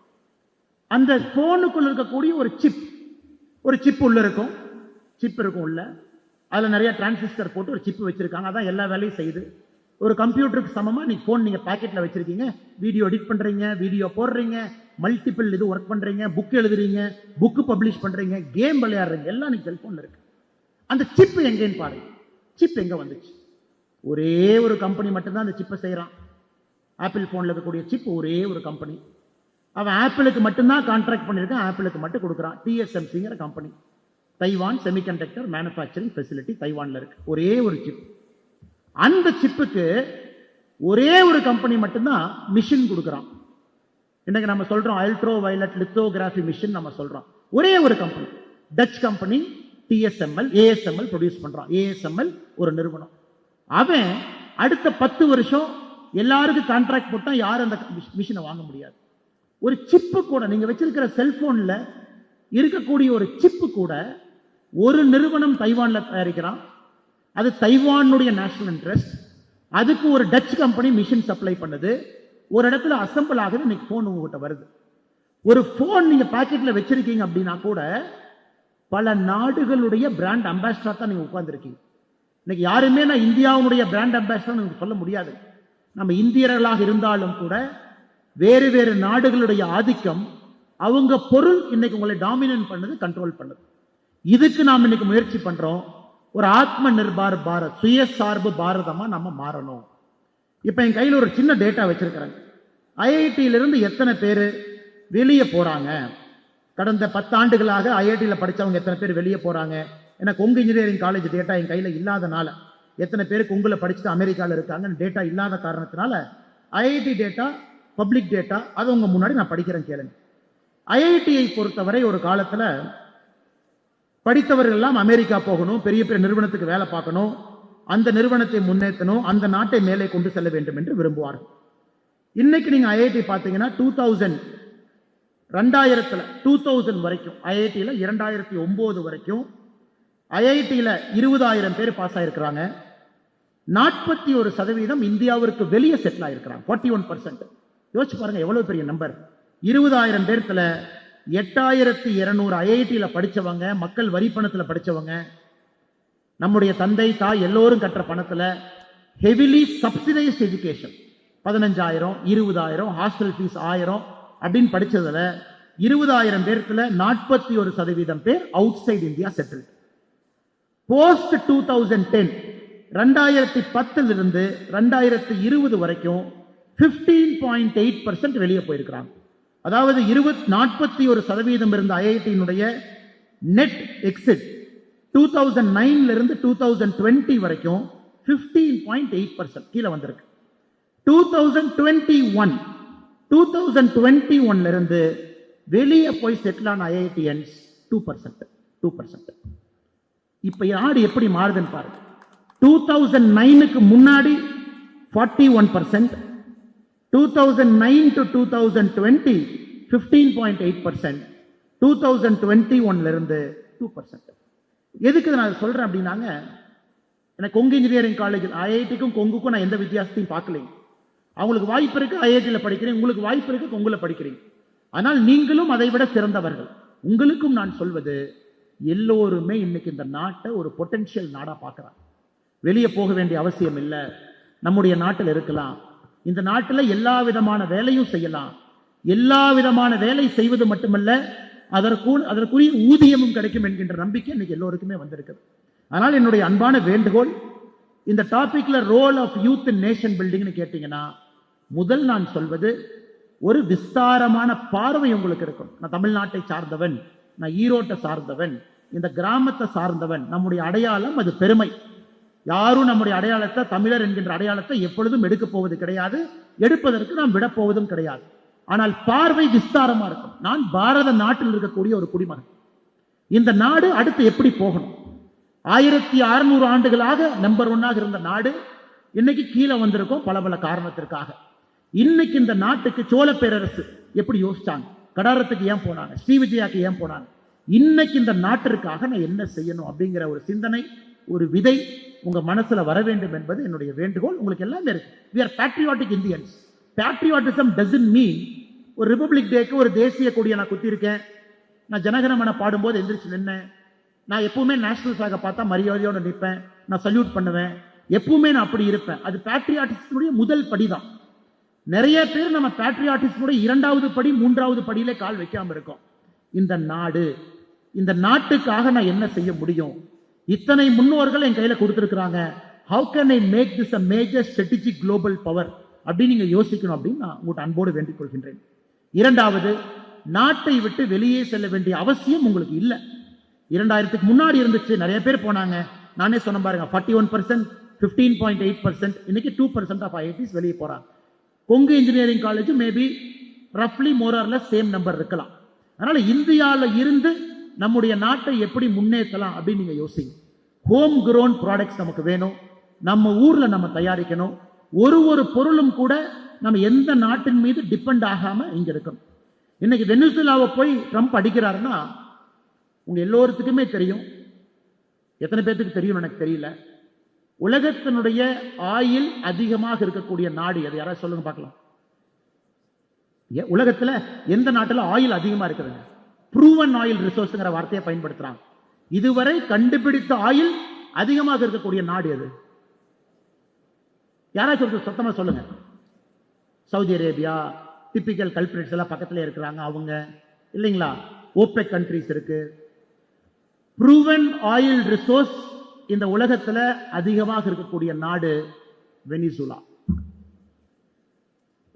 அந்த போனுக்குள்ள இருக்கக்கூடிய ஒரு சிப் உள்ள இருக்கும், சிப் இருக்கும் உள்ள, அதுல நிறைய டிரான்சிஸ்டர் போட்டு ஒரு சிப் வச்சிருக்காங்க. அதான் எல்லா வேலையும் செய்யுது. ஒரு கம்ப்யூட்டருக்கு சமமா நீ போன் நீங்க பாக்கெட்ல வச்சிருக்கீங்க, வீடியோ எடிட் பண்றீங்க, வீடியோ போடுறீங்க, மல்டிபிள் இது ஒர்க் பண்றீங்க, புக் எழுதுறீங்க, புக் பப்ளிஷ் பண்றீங்க, கேம் விளையாடுறீங்க, எல்லாம் நீங்க செல்போன்ல இருக்கு. அந்த சிப் எங்கேன்னு பாருங்க. சிப் எங்க வந்துச்சு? ஒரே ஒரு கம்பெனி மட்டும்தான் அந்த சிப்பை செய்கிறான். ஆப்பிள் ஃபோனில் இருக்கக்கூடிய சிப் ஒரே ஒரு கம்பெனி. அவன் ஆப்பிளுக்கு மட்டும்தான் கான்ட்ராக்ட் பண்ணியிருக்கான், ஆப்பிளுக்கு மட்டும் கொடுக்குறான். TSMCங்கிற company, Taiwan semiconductor manufacturing facility தைவானில் இருக்கு. ஒரே ஒரு சிப். அந்த சிப்புக்கு ஒரே ஒரு கம்பெனி மட்டும்தான் மிஷின் கொடுக்குறான். இன்னைக்கு நம்ம சொல்றோம் அல்ட்ரா வயலட் லித்தோகிராஃபி மிஷின் நம்ம சொல்றோம். ஒரே ஒரு company, touch company ASML produce பண்றான். ASML ஒரு நிறுவனம். அவன் அடுத்த 10 வருஷம் எல்லாருக்கும் கான்ட்ராக்ட் போட்டா யாரும் அந்த மிஷினை வாங்க முடியாது. ஒரு சிப்பு கூட, நீங்க வச்சிருக்கிற செல்போன்ல இருக்கக்கூடிய ஒரு சிப்பு கூட ஒரு நிறுவனம் தைவான்ல தயாரிக்கிறான். அது தைவானுடைய நேஷனல் இன்ட்ரெஸ்ட். அதுக்கு ஒரு டச் கம்பெனி மிஷின் சப்ளை பண்ணுது. ஒரு இடத்துல அசம்பிள் ஆகுது. இன்னைக்கு போன் உங்ககிட்ட வருது. ஒரு போன் நீங்க பாக்கெட்ல வச்சிருக்கீங்க அப்படின்னா கூட பல நாடுகளுடைய பிராண்ட் அம்பாசிடர் தான் நீங்க உட்கார்ந்துருக்கீங்க. இன்னைக்கு யாருமே நான் இந்தியாவுடைய பிராண்ட் அம்பாசிடர் சொல்ல முடியாது. நம்ம இந்தியர்களாக இருந்தாலும் கூட வேறு வேறு நாடுகளுடைய ஆதிக்கம், அவங்க பொருள் இன்னைக்கு உங்களை டாமினேட் பண்ணது, கண்ட்ரோல் பண்ணது. இதுக்கு நாம் இன்னைக்கு முயற்சி பண்றோம். ஒரு ஆத்ம நிர்பார் பாரத், சுயசார்பு பாரதமா நம்ம மாறணும். இப்ப என் கையில் ஒரு சின்ன டேட்டா வச்சிருக்கிறேன். IIT-லிருந்து எத்தனை பேர் வெளியே போறாங்க, கடந்த 10 ஆண்டுகளாக IIT-ல படிச்சவங்க எத்தனை பேர் வெளியே போறாங்க. எனக்கு கொங்கு இன்ஜினியரிங் காலேஜ் டேட்டா என் கையில் இல்லாதனால, எத்தனை பேர் கொங்குல படிச்சுட்டு அமெரிக்காவில் இருக்காங்க டேட்டா இல்லாத காரணத்தினால IIT டேட்டா, பப்ளிக் டேட்டா, அது உங்க முன்னாடி நான் படிக்கிறேன் கேளுங்க. IIT-யை பொறுத்தவரை ஒரு காலத்துல படித்தவர்கள் எல்லாம் அமெரிக்கா போகணும், பெரிய பெரிய நிறுவனத்துக்கு வேலை பார்க்கணும், அந்த நிறுவனத்தை முன்னேற்றணும், அந்த நாட்டை மேலே கொண்டு செல்ல வேண்டும் என்று விரும்புவார்கள். இன்னைக்கு நீங்க IIT பார்த்தீங்கன்னா 2000 வரைக்கும் IIT-ல 2009 வரைக்கும் IIT-ல 20,000 பேர் பாஸ் ஆயிருக்கிறாங்க. 41% இந்தியாவிற்கு வெளியே செட்டில் ஆயிருக்கிறாங்க. 41%. யோசிச்சு பாருங்க எவ்வளவு பெரிய நம்பர். 20,000 பேர்த்துல 8,200 IIT-ல படிச்சவங்க, மக்கள் வரி பணத்துல படிச்சவங்க, நம்முடைய தந்தை தாய் எல்லோரும் கற்ற பணத்துல heavily subsidised education 15,000, 20,000, hostel fees 1000 அப்படின்னு படிச்சதுல 20,000 பேர்த்துல 41% பேர் out side India settle. Post 2010, 2010 2020 வரைக்கும் 15.8% வெளியே போயிருக்கிறாங்க. அதாவது 41% இருந்த IIT-னுடைய நெட் எக்ஸிட் 2009 2020 வரைக்கும் 15.8% கீழே வந்திருக்கு. 2021 வெளியே போய் செட்டில் ஆன IITians 2%. இப்ப நாடு எப்படி மாறுதுன்னு பாருங்க. 2009க்கு முன்னாடி 41%, 2009 to 2020 15.8%, 2021 2%. எதுக்கு நான் சொல்றேன் அப்படின்னாங்க, எனக்கு கொங்கு இன்ஜினியரிங் காலேஜ் IIT-க்கும் கொங்குக்கும் நான் எந்த வித்தியாசத்தையும் பார்க்கலைங்க. அவங்களுக்கு வாய்ப்பு இருக்கு IIT-ல படிக்கிறேன், உங்களுக்கு வாய்ப்பு இருக்கு கொங்குல படிக்கிறீங்க. ஆனால் நீங்களும் அதை விட சிறந்தவர்கள். உங்களுக்கும் நான் சொல்வது, எல்லோருமே இன்னைக்கு இந்த நாட்டை ஒரு பொட்டன்ஷியல் நாடா பார்க்கிறாங்க. வெளியே போக வேண்டிய அவசியம் இல்லை, நம்முடைய நாட்டில் இருக்கலாம். இந்த நாட்டில் எல்லா விதமான வேலையும் செய்யலாம். எல்லா விதமான வேலை செய்வது மட்டுமல்ல, அதற்குரிய ஊதியமும் கிடைக்கும் என்கின்ற நம்பிக்கை இன்னைக்கு எல்லோருக்குமே வந்திருக்குது. ஆனால் என்னுடைய அன்பான வேண்டுகோள், இந்த டாபிக்ல role of youth in nation பில்டிங்னு கேட்டீங்கன்னா, முதல் நான் சொல்வது, ஒரு விஸ்தாரமான பார்வை உங்களுக்கு இருக்கும். நான் தமிழ்நாட்டை சார்ந்தவன், நான் ஈரோட்டை சார்ந்தவன், இந்த கிராமத்தை சார்ந்தவன். நம்முடைய அடையாளம் அது பெருமை. யாரும் நம்முடைய அடையாளத்தை, தமிழர் என்கின்ற அடையாளத்தை எப்பொழுதும் எடுக்க போவது கிடையாது, எடுப்பதற்கு நாம் விடப்போவதும் கிடையாது. ஆனால் பார்வை விஸ்தாரமா இருக்கும். நான் பாரத நாட்டில் இருக்கக்கூடிய ஒரு குடிமகன். இந்த நாடு அடுத்து எப்படி போகணும்? 1600 ஆண்டுகளாக நம்பர் 1 இருந்த நாடு இன்னைக்கு கீழே வந்திருக்கும் பல பல காரணத்திற்காக. இன்னைக்கு இந்த நாட்டுக்கு சோழ பேரரசு எப்படி யோசிச்சாங்க, கடாரத்துக்கு ஏன் போனாங்க, ஸ்ரீவிஜயாக்கு ஏன் போனாங்க, இன்னைக்கு இந்த நாட்டிற்காக நான் என்ன செய்யணும் அப்படிங்கிற ஒரு சிந்தனை, ஒரு விதை உங்க மனசுல வர வேண்டும் என்பது என்னுடைய வேண்டுகோள். உங்களுக்கு எல்லாமே இருக்கு. we are patriotic Indians. patriotism doesn't mean ஒரு ரிபப்ளிக் டேக்கு ஒரு தேசிய கொடியை நான் குத்தி இருக்கேன், நான் ஜனகணமன பாடும்போது எந்திரிச்சு நின்னேன், நான் எப்பவுமே நேஷனல் ஃபிளாக பார்த்தா மரியாதையோட நிற்பேன், நான் சல்யூட் பண்ணுவேன், எப்பவுமே நான் அப்படி இருப்பேன். அது பேட்ரியாட்டிசமுடைய முதல் படிதான். நிறைய பேர் நம்ம பேட்ரியாட்டிசமுடைய 2வது படி 3வது படியிலே கால் வைக்காம இருக்கோம். இந்த நாடு, இந்த நாட்டுக்காக நான் என்ன செய்ய முடியும்? இத்தனை முன்னோர்கள் என் கையில கொடுத்திருக்கிறாங்க. how can I make this a major strategic global power அப்படின்னு நீங்க யோசிக்கணும் அப்படின்னு நான் உங்கள்கிட்ட அன்போடு வேண்டிக் கொள்கின்றேன். இரண்டாவது, நாட்டை விட்டு வெளியே செல்ல வேண்டிய அவசியம் உங்களுக்கு இல்லை. 2000க்கு முன்னாடி இருந்துச்சு, நிறைய பேர் போனாங்க. நானே சொன்ன பாருங்க, 41%, 15.8%, இன்னைக்கு 2% ஆஃப் IITs வெளியே போறாங்க. கொங்கு இன்ஜினியரிங் காலேஜ் மேபி ரஃப்லி more or less same number இருக்கலாம். அதனால இந்தியாவில் இருந்து நம்முடைய நாட்டை எப்படி முன்னேற்றலாம் அப்படின்னு நீங்க யோசிங்க. ஹோம் குரோன் ப்ராடக்ட்ஸ் நமக்கு வேணும், நம்ம ஊர்ல நம்ம தயாரிக்கணும். ஒரு பொருளும் கூட நம்ம எந்த நாட்டின் மீது டிபெண்ட் ஆகாம இங்க இருக்கணும். இன்னைக்கு வெனிசுலாவை போய் ட்ரம்ப் அடிக்கிறாருன்னா உங்க எல்லோருத்துக்குமே தெரியும். எத்தனை பேருக்கு தெரியும் எனக்கு தெரியல. உலகத்தினுடைய ஆயில் அதிகமாக இருக்கக்கூடிய நாடு அது, யாராவது சொல்லுங்க பார்க்கலாம். உலகத்துல எந்த நாட்டில் ஆயில் அதிகமா இருக்குதுங்க? ப்ரூவன் ஆயில் ரிசோர்ஸ்ங்கிற வார்த்தையை பயன்படுத்துறாங்க. இதுவரை கண்டுபிடித்த ஆயில் அதிகமாக இருக்கக்கூடிய நாடு எது? யாராச்சும் சத்தமா சொல்லுங்க. சவுதி அரேபியா, டிபிக்கல் கல்பிரேட்ஸ் எல்லாம் பக்கத்துல இருக்கிறாங்க அவங்க, இல்லைங்களா? ஓபெக் கண்ட்ரிஸ் இருக்கு. ப்ரூவன் ஆயில் ரிசோர்ஸ் இந்த உலகத்துல அதிகமாக இருக்கக்கூடிய நாடு வெனிசுலா.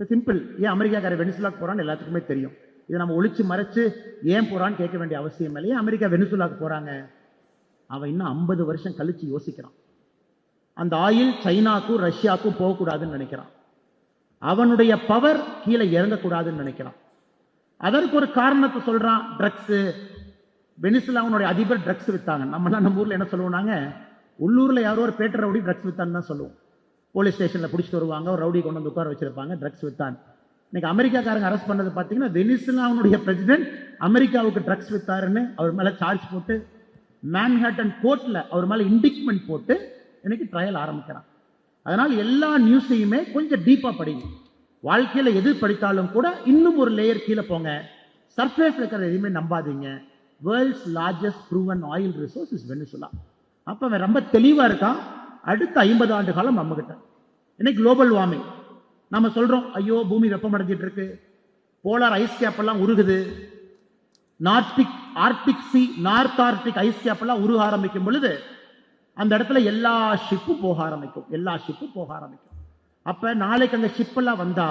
சிம்பிள். ஏன் அமெரிக்காக்கார வெனிசுலாக்கு போறான்னு எல்லாத்துக்குமே தெரியும். இதை நம்ம ஒளிச்சு மறைச்சு ஏன் போறான்னு கேட்க வேண்டிய அவசியம் இல்லை. ஏன் அமெரிக்கா வெனிசுலாக்கு போறாங்க? அவன் இன்னும் 50 வருஷம் கழிச்சு யோசிக்கிறான். அந்த ஆயில் சைனாக்கும் ரஷ்யாவுக்கும் போகக்கூடாதுன்னு நினைக்கிறான். அவனுடைய பவர் கீழே இறங்கக்கூடாதுன்னு நினைக்கிறான். அதற்கு ஒரு காரணத்தை சொல்றான், ட்ரக்ஸ். வெனிசுலாவுடைய அதிபர் ட்ரக்ஸ் வித்தாங்க. நம்ம ஊர்ல என்ன சொல்லுவோம், உள்ளூர்ல யாரோ ஒரு பேட்டர் ரவுடி ட்ரக்ஸ் வித்தான்னு தான் சொல்லுவோம். போலீஸ் ஸ்டேஷன்ல பிடிச்சிட்டு வருவாங்க, ஒரு ரவுடி கொண்டு வந்து உட்கார வச்சிருப்பாங்க, ட்ரக்ஸ் வித்தான். இன்னைக்கு அமெரிக்காக்காரங்க அரெஸ்ட் பண்ணது பார்த்தீங்கன்னா, வெனிசுலாவுடைய பிரசிடென்ட் அமெரிக்காவுக்கு ட்ரக்ஸ் வித்தாருன்னு அவர் மேல சார்ஜ் போட்டு மேன்ஹாட்டன் கோர்ட்ல அவர் மேல இண்டிக்மெண்ட் போட்டு இன்னைக்கு ட்ரையல் ஆரம்பிக்கிறான். அதனால் எல்லா நியூஸையுமே கொஞ்சம் டீப்பா படிங்க. வாழ்க்கையில எது படித்தாலும் கூட இன்னும் ஒரு லேயர் கீழே போங்க. சர்ஃபேஸ் இருக்கிற எதுவுமே நம்பாதீங்க. World's largest proven oil resource is Venezuela. அப்ப அவன் ரொம்ப தெளிவா இருக்கான். அடுத்த 50 ஆண்டு காலம் நம்ம கிட்ட. இன்னைக்கு குளோபல் வார்மிங் நம்ம சொல்றோம், ஐயோ பூமி வெப்பமடைஞ்சிட்டு இருக்கு, போலார் ஐஸ் கேப் எல்லாம் உருகுது, Arctic sea, North Arctic ice cap எல்லாம் உருக ஆரம்பிக்கும் பொழுது அந்த இடத்துல எல்லா ஷிப்பும் போக ஆரம்பிக்கும். அப்ப நாளைக்கு அந்த ஷிப் எல்லாம் வந்தா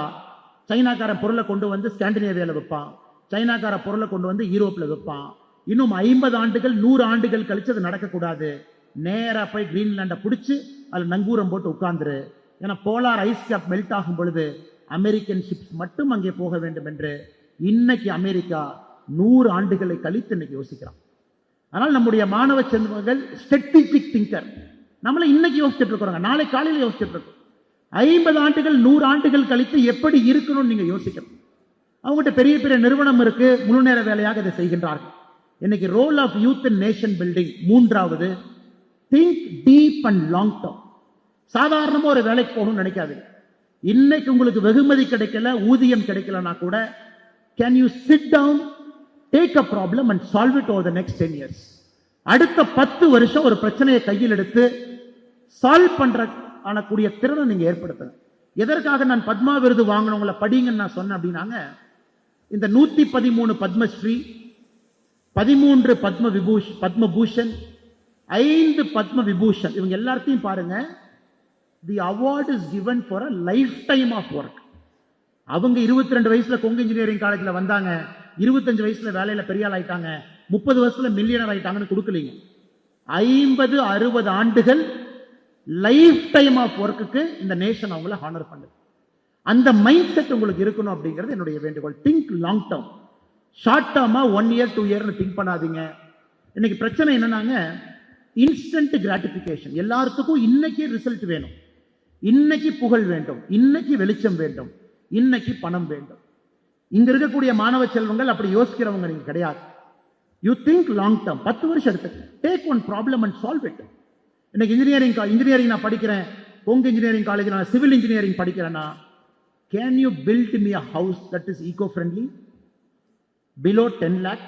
சைனாக்கார பொருளை கொண்டு வந்து ஸ்காண்டினேவியால வைப்பான், சைனாக்கார பொருளை கொண்டு வந்து யூரோப்ல வைப்பான். இன்னும் 50 ஆண்டுகள் 100 ஆண்டுகள் கழிச்சு அது நடக்கக்கூடாது. நேரா போய் கிரீன்லாண்டை பிடிச்சு அதுல நங்கூரம் போட்டு உட்கார்ந்துரு. ஏன்னா போலார் ஐஸ் கேப் மெல்ட் ஆகும் பொழுது அமெரிக்கன் ஷிப்ஸ் மட்டும் அங்கே போக வேண்டும் என்று இன்னைக்கு அமெரிக்கா 100 ஆண்டுகளை கழித்து இன்னைக்கு யோசிக்கிறான். ஆனால் நம்முடைய மாணவ செல்வங்கள் ஸ்ட்ராட்டஜிக் திங்கர். நம்மள இன்னைக்கு யோசிச்சுட்டு இருக்கிறோங்க, நாளை காலையில யோசிச்சுட்டு இருக்கோம். 50 ஆண்டுகள் 100 ஆண்டுகள் கழித்து எப்படி இருக்கணும்னு நீங்க யோசிக்கணும். அவங்ககிட்ட பெரிய பெரிய நிறுவனம் இருக்கு, முழு நேர வேலையாக இதை செய்கின்றார்கள். இன்னைக்கு role of youth in nation building. மூன்றாவது, think deep and long term. சாதாரணமா ஒரு வேலைக்கு போகணும்னு நினைக்காது. இன்னைக்கு உங்களுக்கு வெகுமதி கிடைக்கல, ஊதியம் கிடைக்கலனா கூட, can you sit down, take a problem and solve it over the next 10 years. அடுத்த 10 வருஷம் ஒரு பிரச்சனையை கையில் எடுத்து சால்வ் பண்ற ஆனக்கூடிய திறனை நீங்க ஏற்படுத்தணும். எதற்காக நான் பத்மா விருது வாங்கினவங்களை படிங்கன்னு நான் சொன்னேன் அப்படின்னாங்க, இந்த 113 பத்மஸ்ரீ, 13 பத்மபூஷன், 5 பத்ம விபூஷன், இவங்க எல்லாத்தையும் பாருங்க. The award is given for a lifetime of work. அவங்க 22 வயசுல கொங்கு இன்ஜினியரிங் காலேஜ்ல வந்தாங்க, 25 வயசுல வேலையில பெரிய ஆள் ஆயிட்டாங்க, 30 வருஷத்துல மில்லியனர் ஆயிட்டாங்கன்னு கொடுக்கலீங்க. 50-60 ஆண்டுகள் லைஃப் டைம் ஆஃப் ஒர்க்குக்கு இந்த நேஷன் அவங்கள ஹானர் பண்ணுது. அந்த மைண்ட் செட் உங்களுக்கு இருக்கணும் அப்படிங்கிறது என்னுடைய வேண்டுகோள். Think long term. Short derma 1 year 2 year think பண்ணாதீங்க. இன்னைக்கு பிரச்சனை என்னன்னாங்க, இன்ஸ்டன்ட் கிராட்டிபிகேஷன். எல்லாத்துக்கும் இன்னைக்கு ரிசல்ட் வேணும், இன்னைக்கு புகழ் வேண்டும், இன்னைக்கு வெளிச்சம் வேண்டும், இன்னைக்கு பணம் வேண்டும். இங்க இருக்கக்கூடிய மாணவ செல்வங்கள் அப்படி யோசிக்கிறவங்க நீங்க கிடையாது. You think long term. 10 வருஷம் எடுத்து take one problem and solve it. இன்னைக்கு இன்ஜினியரிங் நான் படிக்கிறேன், கொங்கு இன்ஜினியரிங் காலேஜ் நான் சிவில் இன்ஜினியரிங் படிக்கிறேன்னா, can you build me a house that is eco friendly, below 10 lakh,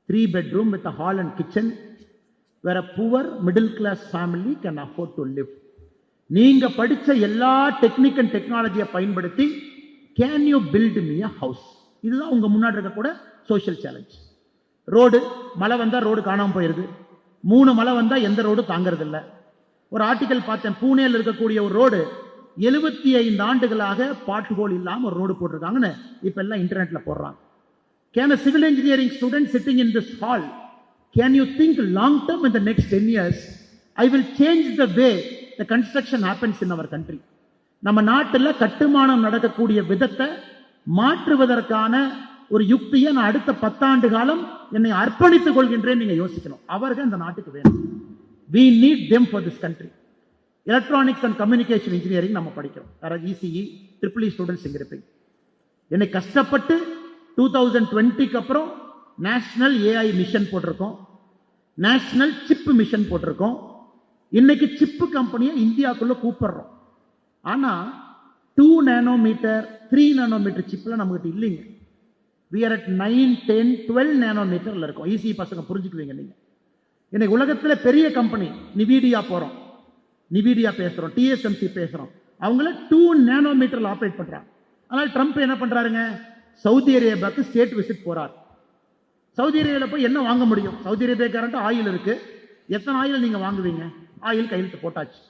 3 bedroom with a hall and kitchen, where a poor middle class family can afford to live. நீங்க படிச்ச எல்லா டெக்னிக் அண்ட் டெக்னாலஜியை பயன்படுத்தி can you build me a house. இதுதான் உங்க முன்னாடி இருக்க கூட சோஷியல் சேலஞ்ச். ரோடு, மழை வந்தா ரோடு காணாம போயிருது, 3 மழை வந்தா எந்த ரோடு தாங்கிறது இல்லை. ஒரு ஆர்டிகல் பார்த்தேன், பூனேல இருக்கக்கூடிய ஒரு ரோடு 75 ஆண்டுகளாக பாட் ஹோல் இல்லாம ஒரு ரோடு போட்டிருக்காங்கன்னு இப்ப எல்லாம் இன்டர்நெட்ல போடுறாங்க. Can a civil engineering student sitting in this hall, can you think long term in the next 10 years, I will change the way the construction happens in our country. நம்ம நாட்டில் கட்டுமானம் நடக்கக்கூடிய விதத்தை மாற்றுவதற்கான ஒரு யுக்தியை நான் அடுத்த 10 ஆண்டு காலம் என்னை அர்ப்பணித்துக் கொள்கின்றேன். நீங்க யோசிக்கணும், அவர்கள் இந்த நாட்டுக்கு வேணும். We need them for this country. Electronics and communication engineering நம்ம படிக்கிறோம். யாராவது இசிஇ ட்ரிபிள் ஸ்டூடெண்ட்ஸ் இங்க இருப்பீங்க. என்னை கஷ்டப்பட்டு 2020க்கு அப்புறம் நேஷனல் ஏஐ மிஷன் போட்டிருக்கோம், நேஷனல் சிப் மிஷன் போட்டிருக்கோம். இன்னைக்கு சிப்பு கம்பெனியை இந்தியாவுக்குள்ள கூப்பிடுறோம். ஆனா 2 நானோமீட்டர் 3 நானோமீட்டர் சிப்ல நம்மகிட்ட இல்லைங்க. we are at 9, 10, 12 நானோமீட்டர்ல இருக்கும். ஈஸி பசங்க புரிஞ்சுக்குவீங்க நீங்க. இன்னைக்கு உலகத்துல பெரிய கம்பெனி நிவிடியா போறோம், நிவிடியா பேசுறோம், டிஎஸ்எம்சி பேசுறோம், அவங்கள 2 நானோமீட்டர்ல ஆபரேட் பண்றாங்க. ஆனால் ட்ரம்ப் என்ன பண்றாருங்க, சவுதி அரேபியாவுக்கு ஸ்டேட் விசிட் போறார். சவுதி அரேபியாவில் போய் என்ன வாங்க முடியும்? சவுதி அரேபியாக்காரன்ட்டு ஆயில் இருக்கு, எத்தனை ஆயில் நீங்க வாங்குவீங்க? ஆயில் கையெழுத்து போட்டாச்சு.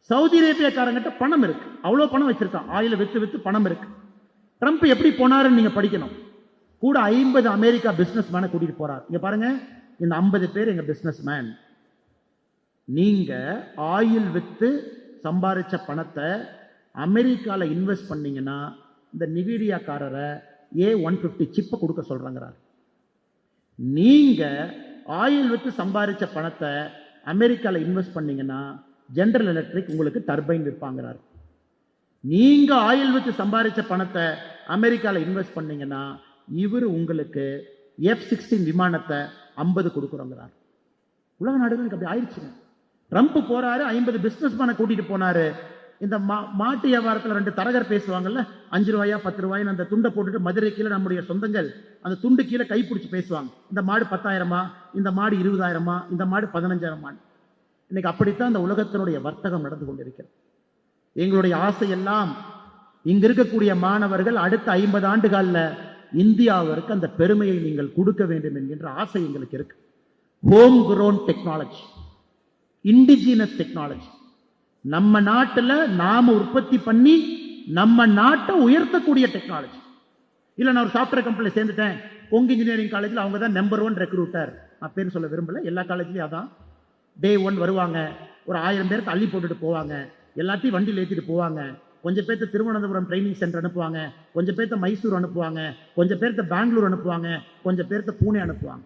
சவுதி அரேபியாக்காரங்கிட்ட பணம் இருக்கு, அவ்வளோ பணம் வச்சிருக்கான், ஆயில வித்து வித்து பணம் இருக்கு. ட்ரம்ப் எப்படி போனாருன்னு நீங்க படிக்கணும். கூட 50 அமெரிக்கா பிசினஸ் மேனை கூட்டிட்டு போறார். இங்க பாருங்க, இந்த 50 பேர் எங்க பிசினஸ் மேன். நீங்க ஆயில் வித்து சம்பாதிச்ச பணத்தை அமெரிக்கால இன்வெஸ்ட் பண்ணீங்கன்னா இந்த நிவிடியாக்காரரை A150 சிப்பை கொடுக்க சொல்றாங்கிறார். நீங்க ஆயில் வித்து சம்பாதிச்ச பணத்தை அமெரிக்கால இன்வெஸ்ட் பண்ணீங்கன்னா ஜெனரல் எலக்ட்ரிக் உங்களுக்கு டர்பைன் விற்பாங்கிறார். நீங்க ஆயில் வித்து சம்பாதிச்ச பணத்தை அமெரிக்கால இன்வெஸ்ட் பண்ணீங்கன்னா இவர் உங்களுக்கு F-16 விமானத்தை 50 கொடுக்குறோங்கிறார். உலக நாடுகளுக்கு அப்படி ஆயிடுச்சுங்க. ட்ரம்ப் போறாரு, 50 பிசினஸ் மேனை கூட்டிட்டு போனாரு. இந்த மாட்டு வியாபாரத்தில் 2 தரகர் பேசுவாங்கல்ல, 5 ரூபாயா 10 ரூபாய்னு அந்த துண்டை போட்டுட்டு மதுரை கீழே நம்முடைய சொந்தங்கள் அந்த துண்டு கீழே கைப்பிடிச்சு பேசுவாங்க. இந்த மாடு 10,000மா, இந்த மாடு 20,000மா, இந்த மாடு 15,000மா. இன்னைக்கு அப்படித்தான் இந்த உலகத்தினுடைய வர்த்தகம் நடந்து கொண்டிருக்கிறது. எங்களுடைய ஆசையெல்லாம் இங்க இருக்கக்கூடிய மாணவர்கள் அடுத்த 50 ஆண்டுகால இந்தியாவிற்கு அந்த பெருமையை நீங்கள் கொடுக்க வேண்டும் என்கின்ற ஆசை எங்களுக்கு இருக்கு. Home grown technology, indigenous technology, நம்ம நாட்டில் நாம உற்பத்தி பண்ணி நம்ம நாட்டை உயர்த்தக்கூடிய டெக்னாலஜி. இல்ல நான் ஒரு சாஃப்ட்வேர் கம்பெனியில் சேர்ந்துட்டேன், பொங்கு இன்ஜினியரிங் காலேஜில் அவங்க தான் நம்பர் 1 ரெக்ரூட்டர், நான் பேர் சொல்ல விரும்பல, எல்லா காலேஜ்லயும் அதான். Day 1 வருவாங்க, ஒரு 1000 பேருக்கு அள்ளி போட்டுட்டு போவாங்க, எல்லாத்தையும் வண்டியில் ஏற்றிட்டு போவாங்க. கொஞ்சம் பேர்த்த திருவனந்தபுரம் ட்ரைனிங் சென்டர் அனுப்புவாங்க, கொஞ்சம் பேர்த்த மைசூர் அனுப்புவாங்க, கொஞ்சம் பேர்த்த பெங்களூர் அனுப்புவாங்க, கொஞ்சம் பேர்த்த பூனே அனுப்புவாங்க.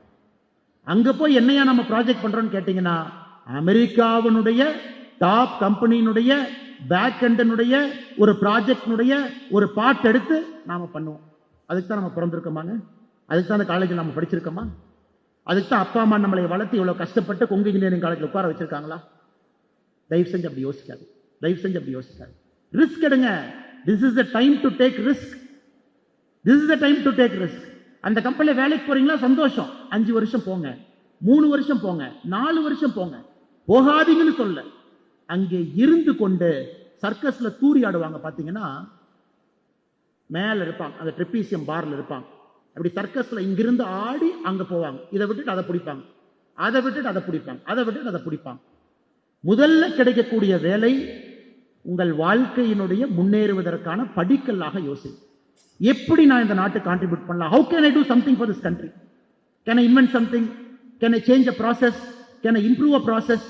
அங்க போய் என்னையா நம்ம ப்ராஜெக்ட் பண்றோம்னு கேட்டீங்கன்னா அமெரிக்காவினுடைய டாப் கம்பெனியினுடைய பேக் எண்டனுடைய ஒரு ப்ராஜெக்டினுடைய ஒரு பார்ட் எடுத்து நாம பண்ணுவோம். அதுக்கு தான் நம்ம பிறந்திருக்கோமாங்க? அதுக்கு தான் அந்த காலேஜில் நம்ம படிச்சிருக்கோமா? அதுக்கு தான் அப்பா அம்மா நம்மளை வளர்த்து இவ்வளவு கஷ்டப்பட்டு கொங்கு இன்ஜினியரிங் காலேஜில் உட்கார வச்சிருக்காங்களா? தயவு செஞ்சு அப்படி யோசிக்காது, தயவு செஞ்சு அப்படி யோசிக்காது. ரிஸ்க் எடுங்க. This is the time to take risk. This is the time to take risk. அந்த கம்பெனியில் வேலைக்கு போறீங்களா? சந்தோஷம். 5 வருஷம் போங்க, 3 வருஷம் போங்க, 4 வருஷம் போங்க, போகாதீங்கன்னு சொல்ல. அங்கே இருந்து கொண்டு சர்க்கஸ்ல தூரி ஆடுவாங்க பாத்தீங்கன்னா, மேல இருப்பாங்க, அந்த ட்ரெப்பீசியம் பார்ல இருப்பாங்க. அப்படி சர்க்கஸ்ல இங்கிருந்து ஆடி அங்க போவாங்க. இதை விட்டுட்டு அதை பிடிப்பாங்க, அதை விட்டுட்டு அதை பிடிப்பாங்க, அதை விட்டுட்டு அதை பிடிப்பாங்க. முதல்ல கிடைக்கக்கூடிய வேலை உங்கள் வாழ்க்கையினுடைய முன்னேறுவதற்கான படிக்கல்லாக யோசி. எப்படி நான் இந்த நாட்டுக்கு கான்ட்ரிபியூட் பண்ணலாம்? How can I do something for this country? Can I invent something? Can I change a process? Can I improve a process?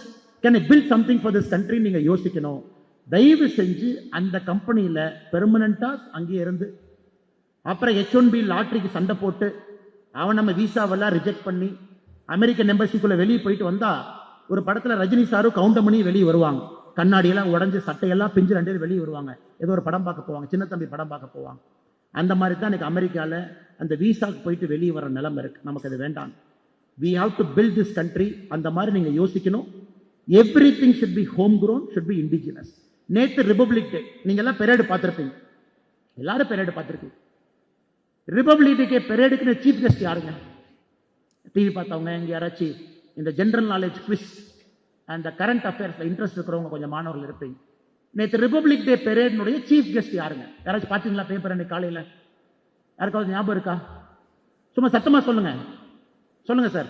Can I build something for this country? நீங்க யோசிக்கணும். தயவு செஞ்சு அந்த கம்பெனியில பெர்மனண்டா அங்கே இருந்து அப்புறம் H1B லாட்டரிக்கு சண்டை போட்டு அவன் நம்ம விசாவெல்லாம் ரிஜெக்ட் பண்ணி அமெரிக்கன் எம்பசிக்குள்ள வெளியே போயிட்டு வந்தா, ஒரு படத்துல ரஜினி சாரும் கவுண்டமணி வெளியே வருவாங்க, கண்ணாடியெல்லாம் உடஞ்சு சட்டையெல்லாம் பிஞ்சு 2 பேர் வெளியே வருவாங்க, ஏதோ ஒரு படம் பார்க்க போவாங்க, சின்ன தம்பி படம் பார்க்க போவாங்க. அந்த மாதிரி தான் இன்னைக்கு அமெரிக்கால அந்த விசாக்கு போயிட்டு வெளியே வர நிலைமை இருக்கு. நமக்கு அது வேண்டாம். we have to build this country. அந்த மாதிரி நீங்க யோசிக்கணும். everything should be home grown, should be indigenous. நேத்து ரிபப்ளிக் டே நீங்க எல்லாம் பெரேடு பார்த்திருப்பீங்க, எல்லாரும் பெரேடு பார்த்திருப்பீங்க. ரிபப்ளிக் டே பெரேடுக்கு சீஃப் கெஸ்ட் யாருங்க? டிவி பார்த்தவங்க, இங்க யாராச்சும் இந்த ஜெனரல் நாலேஜ் குவிஸ் அந்த கரண்ட் அஃபேர்ஸ்ல இன்ட்ரெஸ்ட் இருக்கிறவங்க கொஞ்சம் மாணவர்கள் இருப்பீங்க. நேற்று ரிபப்ளிக் டே பெரேடினுடைய சீஃப் கெஸ்ட் யாருங்க? யாராச்சும் பார்த்தீங்களா பேப்பர் அன்னைக்கு காலையில்? யாருக்காவது ஞாபகம் இருக்கா? சும்மா சத்தமா சொல்லுங்க, சொல்லுங்க சார்.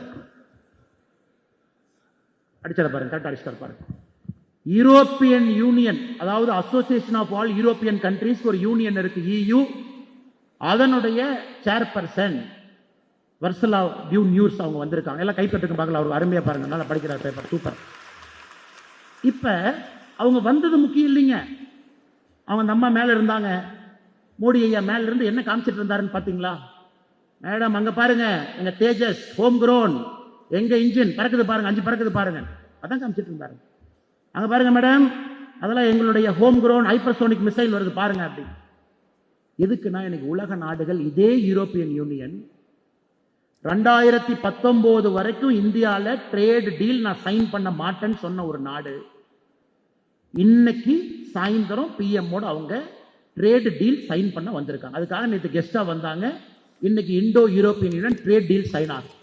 அடிச்சிட பாருங்க, கரெக்டாக அடிச்சிட பாருங்க. யூரோப்பியன் யூனியன், அதாவது association of all European countries ஒரு யூனியன் இருக்கு, EU. அதனுடைய சேர்பர்சன் வர்சலா நியூஸ் அவங்க வந்திருக்காங்க. எல்லாம் கைப்பற்றுக்கு பார்க்கல, அவர் அருமையா பாருங்க, நல்லா படிக்கிறார் பேப்பர், சூப்பர். இப்ப அவங்க வந்தது முக்கியம் இல்லைங்க. அவங்க அம்மா மேல இருந்தாங்க, மோடி ஐயா மேல இருந்து என்ன காமிச்சிட்டு இருந்தாருன்னு பாத்தீங்களா? மேடம் அங்க பாருங்க, எங்க தேஜஸ் ஹோம் கிரோன், எங்க இன்ஜின் பறக்குது பாருங்க, 5 பறக்குது பாருங்க, அதான் காமிச்சிட்டு இருந்தாரு. அங்க பாருங்க மேடம், அதெல்லாம் எங்களுடைய ஹோம் கிரோன் ஹைப்பர்சோனிக் மிசைல் வருது பாருங்க அப்படி. எதுக்குன்னா, எனக்கு உலக நாடுகள் இதே யூரோப்பியன் யூனியன் 2019 வரைக்கும் இந்தியால ட்ரேட் டீல் நான் சைன் பண்ண மாட்டேன்னு சொன்ன ஒரு நாடு, இன்னைக்கு சாயந்தரம் பிஎம்மோட அவங்க ட்ரேட் டீல் சைன் பண்ண வந்திருக்காங்க. அதுக்காக நேற்று கெஸ்டா வந்தாங்க. இன்னைக்கு Indo European union trade deal sign ஆகும்.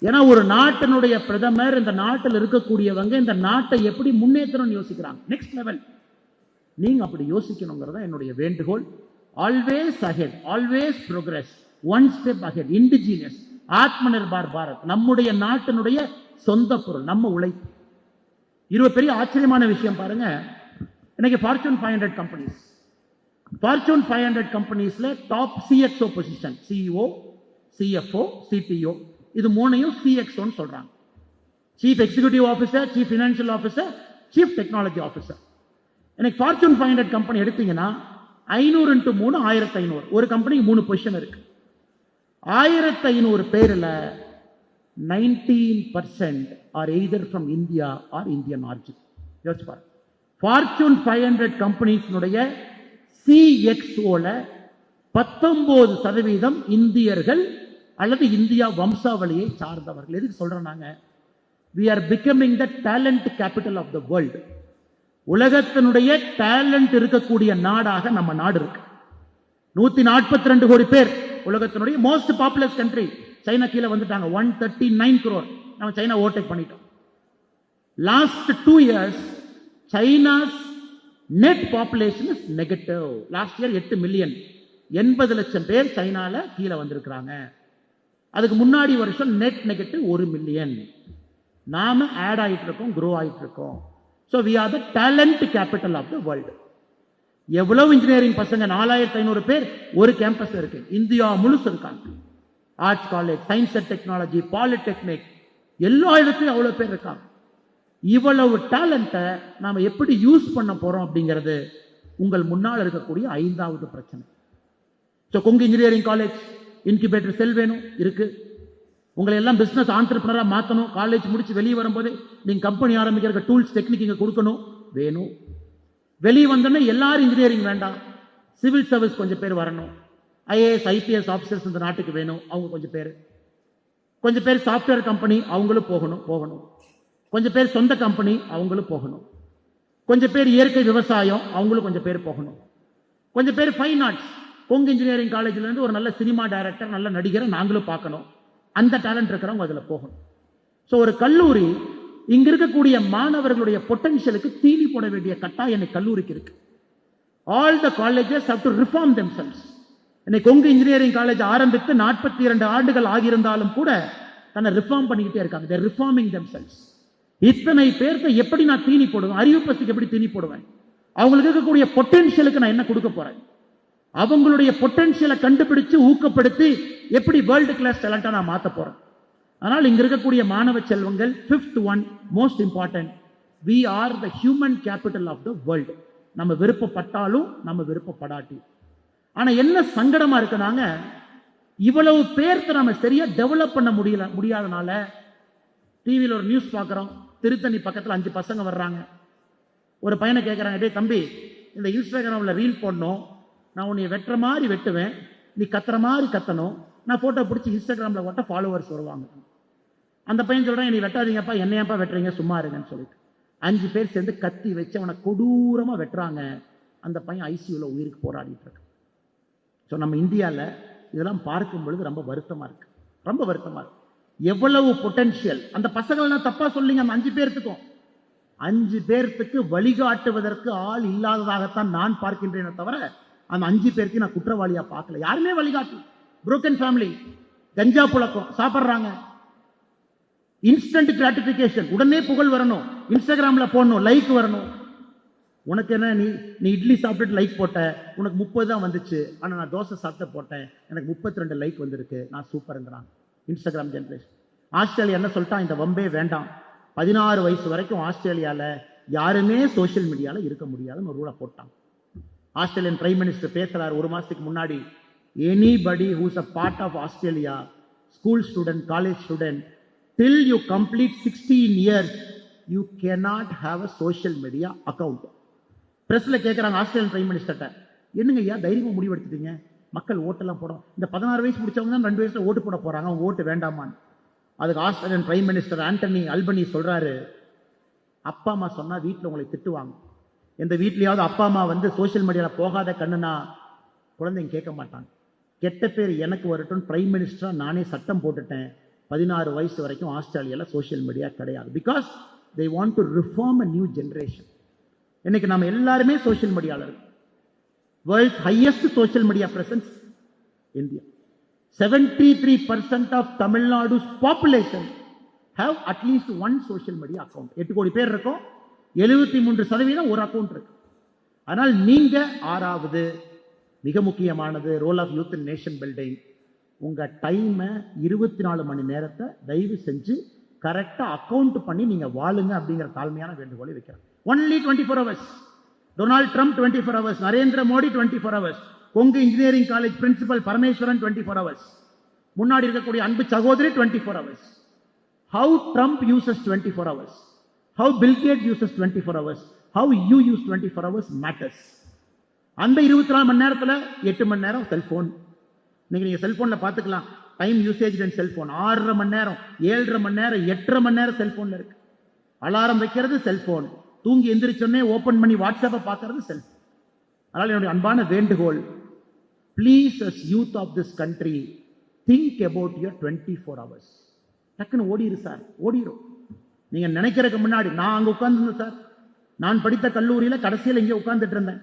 ஏன்னா ஒரு நாட்டினுடைய பிரதமர் இந்த நாட்டில் இருக்கக்கூடியவங்க இந்த நாட்டை எப்படி முன்னேற்றணும்னு யோசிக்கிறாங்க, நெக்ஸ்ட் லெவல். நீங்க அப்படி யோசிக்கணுங்கிறதா என்னுடைய வேண்டுகோள். Always ahead, always progress, one step ahead, indigenous, Atma Nirbhar Bharat, நம்முடைய நாட்டினுடைய சொந்த பொருள், நம்ம உழைப்பு. இருபது பெரிய ஆச்சரியமான விஷயம் பாருங்க. இன்னைக்கு ஃபார்ச்சூன் 500 கம்பெனிஸ், ஃபார்ச்சூன் 500 கம்பெனிஸ்ல top CXO position, CEO, CFO, CTO, இது மூணையும் CXOன்னு சொல்றாங்க. Chief executive officer, chief financial officer, chief technology officer. எனக்கு ஃபார்ச்சூன் 500 கம்பெனி எடுத்தீங்கன்னா 500 × 3 1500, ஒரு கம்பெனிக்கு 3 பொசிஷன் இருக்கு. 1500 பேர்ல 19% are either from India or Indian origin. யோசிச்சு பாருங்க, ஃபார்ச்சூன் 500 கம்பெனிஸ்னுடைய CXOல 19% இந்தியர்கள் அல்லது இந்தியா வம்சாவளியை சார்ந்தவர்கள். எதுக்கு சொல்றோம் நாங்க? we are becoming the talent capital of the world. உலகத்தினுடைய டேலண்ட் இருக்கக்கூடிய நாடாக நம்ம நாடு இருக்கு. 142 கோடி பேர், உலகத்தினுடைய மோஸ்ட் பாப்புலஸ் கண்ட்ரி. சைனா கீழே வந்துட்டாங்க, 139 crore. நம்ம சைனா ஓவர்டேக் பண்ணிட்டோம். Last 2 years China's net population is negative. Last year 8 million, 80 லட்சம் பேர் சைனால கீழே வந்திருக்கிறாங்க. அதுக்கு முன்னாடி வருஷம் நெட் நெகட்டிவ் 1 மில்லியன். நாம ஆட் ஆயிட்டு இருக்கோம், க்ரோ ஆயிட்டு இருக்கோம். So we are the talent capital of the world. எவ்வளவு இன்ஜினியரிங் பசங்க, 4500 பேர் ஒரு கேம்பஸ் இருக்கு, இந்தியா முழுசு இருக்காங்க. Arts college, science and technology, polytechnic, எல்லா இடத்துலையும் அவ்வளவு பேர் இருக்காங்க. இவ்வளவு டேலண்ட்டை நாம எப்படி யூஸ் பண்ண போறோம் அப்படிங்கிறது உங்கள் முன்னால் இருக்கக்கூடிய 5வது பிரச்சனை. So Kongu engineering college incubator cell வேணும், இருக்கு. உங்களை எல்லாம் பிசினஸ் ஆண்டர்பிரனரா மாற்றணும். காலேஜ் முடிச்சு வெளியே வரும்போது நீங்க கம்பெனி ஆரம்பிக்கிற டூல்ஸ் டெக்னிக் இங்க கொடுக்கணும், வேணும். வெளியே வந்தோன்னா எல்லாரும் இன்ஜினியரிங் வேண்டாம், சிவில் சர்வீஸ் கொஞ்சம் பேர் வரணும். IAS IPS ஆஃபீஸர்ஸ் இந்த நாட்டுக்கு வேணும், அவங்க கொஞ்சம் பேர் சாஃப்ட்வேர் கம்பெனி அவங்களும் போகணும். கொஞ்சம் பேர் சொந்த கம்பெனி அவங்களும் போகணும். கொஞ்சம் பேர் இயற்கை விவசாயம் அவங்களும் கொஞ்சம் பேர் போகணும். கொஞ்சம் பேர் ஃபைன் ஆர்ட்ஸ், கொங்கு இன்ஜினியரிங் காலேஜ்ல இருந்து ஒரு நல்ல சினிமா டைரக்டர், நல்ல நடிகரை நாங்களும் பார்க்கணும். அந்த டேலண்ட் இருக்கிறவங்க அதுல போகணும். ஸோ ஒரு கல்லூரி இங்க இருக்கக்கூடிய மாணவர்களுடைய பொட்டன்ஷியலுக்கு தீனி போட வேண்டிய கட்டாயம் இன்னைக்கு கல்லூரிக்கு இருக்கு. All the colleges have to reform themselves. இன்னைக்கு கொங்கு இன்ஜினியரிங் காலேஜ் ஆரம்பித்து 42 ஆண்டுகள் ஆகியிருந்தாலும் கூட தன்னை ரிஃபார்ம் பண்ணிக்கிட்டே இருக்காங்க. தே ரிஃபார்மிங் தெம்செல்வ்ஸ். இத்தனை பேர்த்த எப்படி நான் தீனி போடுவேன், அறிவு பசிக்கு எப்படி தீனி போடுவேன், அவங்களுக்கு இருக்கக்கூடிய பொட்டன்ஷியலுக்கு நான் என்ன கொடுக்க போறேன், அவங்களுடைய பொட்டன்ஷியலை கண்டுபிடிச்சு ஊக்கப்படுத்தி எப்படி வேர்ல்டு கிளாஸ் டேலண்டா நான் மாத்த போறேன். ஆனால் இங்க இருக்கக்கூடிய மாணவ செல்வங்கள், 5th one most important, we are the human capital of the world. நம்ம விருப்பப்பட்டாலும் நம்ம விருப்பப்படாட்டி. ஆனா என்ன சங்கடமா இருக்குனாங்க, இவ்வளவு பேர்த்த நம்ம சரியா டெவலப் பண்ண முடியாதனால டிவியில் ஒரு நியூஸ் பார்க்குறோம், திருத்தணி பக்கத்தில் 5 பசங்க வர்றாங்க. ஒரு பையனை கேட்குறாங்க, டே தம்பி, இந்த இன்ஸ்டாகிராமில் ரீல் போடணும், நான் உன்னை வெட்டுற மாதிரி வெட்டுவேன், நீ கத்துற மாதிரி கத்தணும், நான் ஃபோட்டோ பிடிச்சி இன்ஸ்டாகிராமில் போட்ட ஃபாலோவர்ஸ் வருவாங்க. அந்த பையன் சொல்கிறான், நீ வெட்டாதீங்கப்பா, என்னையாப்பா வெட்டுறீங்க, சும்மா இருங்கன்னு சொல்லிட்டு 5 பேர் சேர்ந்து கத்தி வச்சு அவனை கொடூரமாக வெட்டுறாங்க. அந்த பையன் ஐசியூவில் உயிருக்கு போராடிட்டு இருக்கு. ஸோ நம்ம இந்தியாவில் இதெல்லாம் பார்க்கும் பொழுது ரொம்ப வருத்தமாக இருக்கு, ரொம்ப வருத்தமாக இருக்கு. எவ்வளவு பொட்டன்ஷியல் அந்த பசங்கள்லாம் தப்பா சொல்லிங்க. அந்த 5 பேர்த்துக்கும் 5 பேர்த்துக்கு வழிகாட்டுவதற்கு ஆள் இல்லாததாகத்தான் நான் பார்க்கின்றேனே தவிர அந்த 5 பேருக்கு நான் குற்றவாளியா பார்க்கல. யாருமே வழிகாட்டு. புரோக்கன் ஃபேமிலி, கஞ்சா புழக்கம், சாப்பிட்றாங்க, இன்ஸ்டன்ட் கிராட்டிபிகேஷன், உடனே புகழ் வரணும், இன்ஸ்டாகிராம்ல போடணும், லைக் வரணும். உனக்கு என்ன, நீ இட்லி சாப்பிட்டுட்டு லைக் போட்ட, உனக்கு 30 தான் வந்துச்சு. ஆனா நான் தோசை சாப்பிட்டு போட்டேன், எனக்கு 32 லைக் வந்திருக்கு, நான் சூப்பருங்கிறான் இன்ஸ்டாகிராம் ஜெனரேஷன். ஆஸ்திரேலியா என்ன சொல்லிட்டான், இந்த வம்பே வேண்டாம், 16 வயசு வரைக்கும் ஆஸ்திரேலியால யாருமே சோசியல் மீடியால இருக்க முடியாதுன்னு ஒரு ரூலை போட்டான். ஆஸ்திரேலியன் பிரைம் மினிஸ்டர் பேசுறாரு ஒரு மாசத்துக்கு முன்னாடி, anybody who's a part of Australia, school student, college student, till you complete 16 years, you cannot have a social media account. பிரஸ்ல கேட்கறாங்க ஆஸ்திரேலியன் பிரைம் மினிஸ்டர்ட்ட, என்னங்க ஐயா தைரியமா முடிவெடுத்துட்டீங்க, மக்கள் ஓட்டெல்லாம் போடும், இந்த 16 வயசு முடிச்சவங்க தான் 2 வயசுல ஓட்டு போட போறாங்க, அவங்க ஓட்டு வேண்டாமான்னு. அதுக்கு ஆஸ்திரேலியன் பிரைம் மினிஸ்டர் ஆண்டனி அல்பனி சொல்றாரு, அப்பா அம்மா சொன்னா வீட்டில் உங்களை திட்டுவாங்க, எந்த வீட்லயாவது அப்பா அம்மா வந்து சோசியல் மீடியால போகாத கண்ணுனா குழந்தைங்க கேட்க மாட்டாங்க, கெட்ட பேர் எனக்கு வரட்டும், பிரைம் மினிஸ்டரா நானே சட்டம் போட்டுட்டேன், 16 வயசு வரைக்கும் ஆஸ்திரேலியால சோசியல் மீடியா கிடையாது. Because they want to reform a new generation. இன்னைக்கு நாம எல்லாருமே சோசியல் மீடியால இருக்கு. World's highest social media presence India. 73% of Tamil Nadu's population have at least one social media account. 8 கோடி பேர் இருக்கும், 73% ஒரு அக்கவுண்ட் இருக்கு. ஆனால் நீங்க 6வது மிக முக்கியமானது role of youth in nation building. உங்க டைமை 24 மணி நேரத்தை தயவு செஞ்சு கரெக்டா அக்கவுண்ட் பண்ணி நீங்க வாழுங்க அப்படிங்கிற தாழ்மையான வேண்டுகோளை வைக்கிறேன். Only 24 hours. Donald Trump 24 hours, Narendra Modi 24 hours, Kongu engineering college principal Parameswaran 24 hours, முன்னாடி இருக்கக்கூடிய அன்பு சகோதரி 24 hours. How Trump uses 24 hours, how Bill Gates uses 24 hours, how you use 24 hours matters. அந்த 24 மணி நேரத்துல 8 மணி நேரம் செல்போன். நீங்க செல்போன்ல பாத்துக்கலாம் டைம் யூசேஜ் அண்ட் செல்போன். 6.5 மணி நேரம், 7.5 மணி நேரம், 8.5 மணி நேரம் செல்போன்ல இருக்கு. அலாரம் வைக்கிறது செல்போன், தூங்கி எந்திரிச்சோடனே ஓபன் பண்ணி வாட்ஸ்அப்பை பார்க்கறது செல்போன். அதனால என்னுடைய அன்பான வேண்டுகோள், please as youth of this country think about your 24 hours. டக்குன்னு ஓடிரு சார், ஓடிரும். நீங்க நினைக்கிறதுக்கு முன்னாடி நான் அங்க உட்கார்ந்துருந்தேன் சார், நான் படித்த கல்லூரியில கடைசியில் இங்கே உட்கார்ந்துட்டு இருந்தேன்.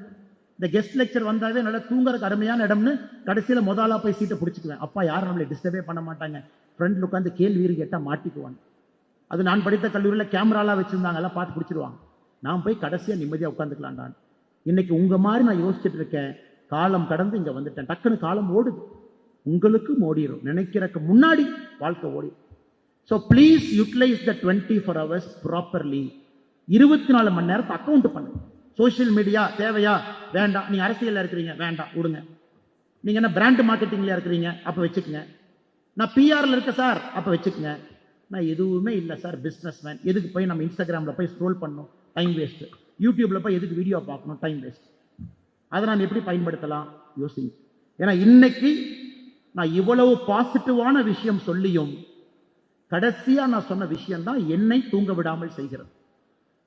இந்த கெஸ்ட் லெக்சர் வந்தாவே நல்லா தூங்குறதுக்கு அருமையான இடம்னு கடைசியில முதலா போய் சீட்டை பிடிச்சிக்குவேன். அப்பா யாரும் நம்மளை டிஸ்டர்பே பண்ண மாட்டாங்க, ஃப்ரெண்ட்ல உட்காந்து கேள்வி கேட்டா மாட்டிக்குவாங்க. அது நான் படித்த கல்லூரியில கேமராலாம் வச்சிருந்தாங்க, எல்லாம் பார்த்து பிடிச்சிருவாங்க. நான் போய் கடைசியா நிம்மதியா உட்காந்துக்கலாம். நான் இன்னைக்கு உங்க மாதிரி நான் யோசிச்சுட்டு இருக்கேன், காலம் கடந்து இங்க வந்துட்டேன். டக்குன்னு காலம் ஓடுது, உங்களுக்கும் ஓடிடும், நினைக்கிறதுக்கு முன்னாடி வாழ்க்கை ஓடி. So please utilise the 24 hours properly. 24 மணி நேரத்தை அக்கௌண்ட் பண்ணுங்க. சோசியல் மீடியா தேவையா? வேண்டாம். நீங்க அரசியல் இருக்கிறீங்க, வேண்டாம், விடுங்க. நீங்க என்ன பிராண்ட் மார்க்கெட்டிங்ல இருக்கிறீங்க, அப்ப வச்சுக்கோங்க. நான் பிஆர்ல இருக்க சார், அப்ப வச்சுக்கோங்க. நான் எதுவுமே இல்லை சார், பிசினஸ் மேன். எதுக்கு போய் நம்ம இன்ஸ்டாகிராம்ல போய் ஸ்க்ரோல் பண்ணணும், டைம் வேஸ்ட். யூடியூப்ல போய் எதுக்கு வீடியோ பார்க்கணும், டைம் வேஸ்ட். அதை நான் எப்படி பயன்படுத்தலாம் யோசிங்க. ஏன்னா இன்னைக்கு நான் இவ்வளவு பாசிட்டிவான விஷயம் சொல்லியும் கடைசியா நான் சொன்ன விஷயம் தான் என்னை தூங்க விடாமல் செய்கிறது.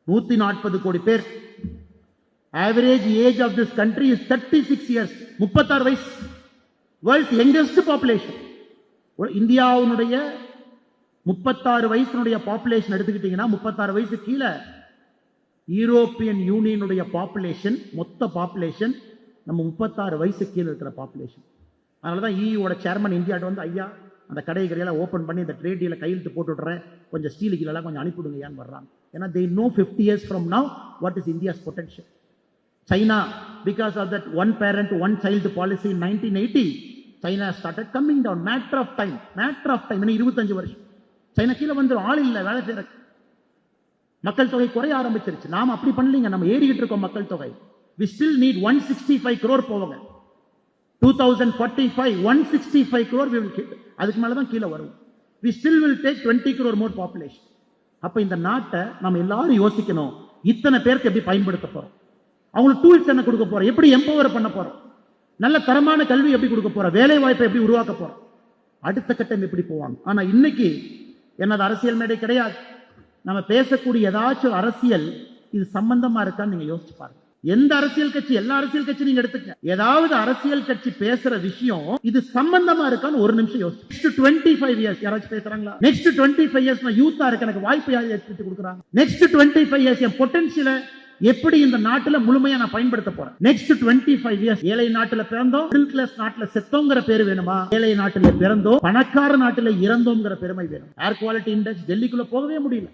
140 கோடி பேர். Average age of this country is 36 years. 36 வயசு. World's youngest population. இந்தியாவுடைய 36 வயசுடைய பாப்புலேஷன் எடுத்துக்கிட்டீங்கன்னா 36 வயசு கீழே யூரோப்பியன் யூனியனுடைய பாப்புலேஷன், மொத்த பாப்புலேஷன் நம்ம 36 வயசு கீழே இருக்கிற பாப்புலேஷன். அதனாலதான் இயூவோட சேர்மன் இந்தியாட்ட வந்து, ஐயா அந்த கடைகளையெல்லாம் ஓப்பன் பண்ணி இந்த ட்ரேட் டீல கையெழுத்து போட்டு விடுறேன், கொஞ்சம் ஸ்டீலுக்கு கொஞ்சம் அனுப்பிவிடுங்க ஏன்னு வர்றாங்க. ஏன்னா they know 50 years from now what is India's potential. China, because of that one parent one child policy in 1980, China started coming down. Matter of time. இன்னும் 25 வருஷம் சைனா கீழே வந்து ஆள் இல்லை வேலை செய்யற. மக்கள் தொகை குறைய ஆரம்பிச்சிருச்சு. நாம அப்படி பண்ணலீங்க, நம்ம ஏறிக்கிட்டு இருக்கோம் மக்கள் தொகை. we still need 165 crore போவாங்க. 2045 165 crore we will hit. அதுக்கு மேலதான் கீழே வரும். we still will take 20 crore more population. அப்ப இந்த நாட்டை நம்ம எல்லாரும் யோசிக்கணும், இத்தனை பேருக்கு எப்படி பயன்படுத்த போறோம், அவங்களுக்கு டூல்ஸ் என்ன கொடுக்க போறோம், எப்படி எம்பவர் பண்ண போறோம், நல்ல தரமான கல்வி எப்படி கொடுக்க போறோம், வேலை வாய்ப்பை எப்படி உருவாக்க போறோம், அடுத்த கட்டம் எப்படி போவாங்க. ஆனா இன்னைக்கு என்னது அரசியல் மேடை கிடையாது. நம்ம பேசக்கூடிய ஏதாச்சும் அரசியல் இது சம்பந்தமா இருக்கான்னு நீங்க யோசிச்சு பாருங்க. எந்த அரசியல் கட்சி, எல்லா அரசியல் கட்சி நீங்க எடுத்துக்க, ஏதாவது அரசியல் கட்சி பேசுற விஷயம் இது சம்பந்தமா இருக்கான்னு ஒரு நிமிஷம் யோசிச்சு. நெக்ஸ்ட் 25 years யாராச்சும் பேசுறாங்களா? நெக்ஸ்ட் 25 years நான் யூத்தா இருக்க, எனக்கு வாய்ப்பு யார் ஏற்படுத்தி கொடுக்குறாங்க? நெக்ஸ்ட் 25 years என் பொட்டன்ஷியலை எப்படி இந்த நாட்டுல முழுமையா நான் பயன்படுத்த போறேன்? நெக்ஸ்ட் 25 years ஏழை நாட்டுல பிறந்தோம், மிடில் கிளாஸ் நாட்டுல செத்தோங்கிற பேரு வேணுமா? ஏழை நாட்டுல பிறந்தோம், பணக்கார நாட்டுல இறந்தோங்கிற பெருமை வேணும். ஏர் குவாலிட்டி இண்டெக்ஸ் டெல்லிக்குள்ள போகவே முடியல.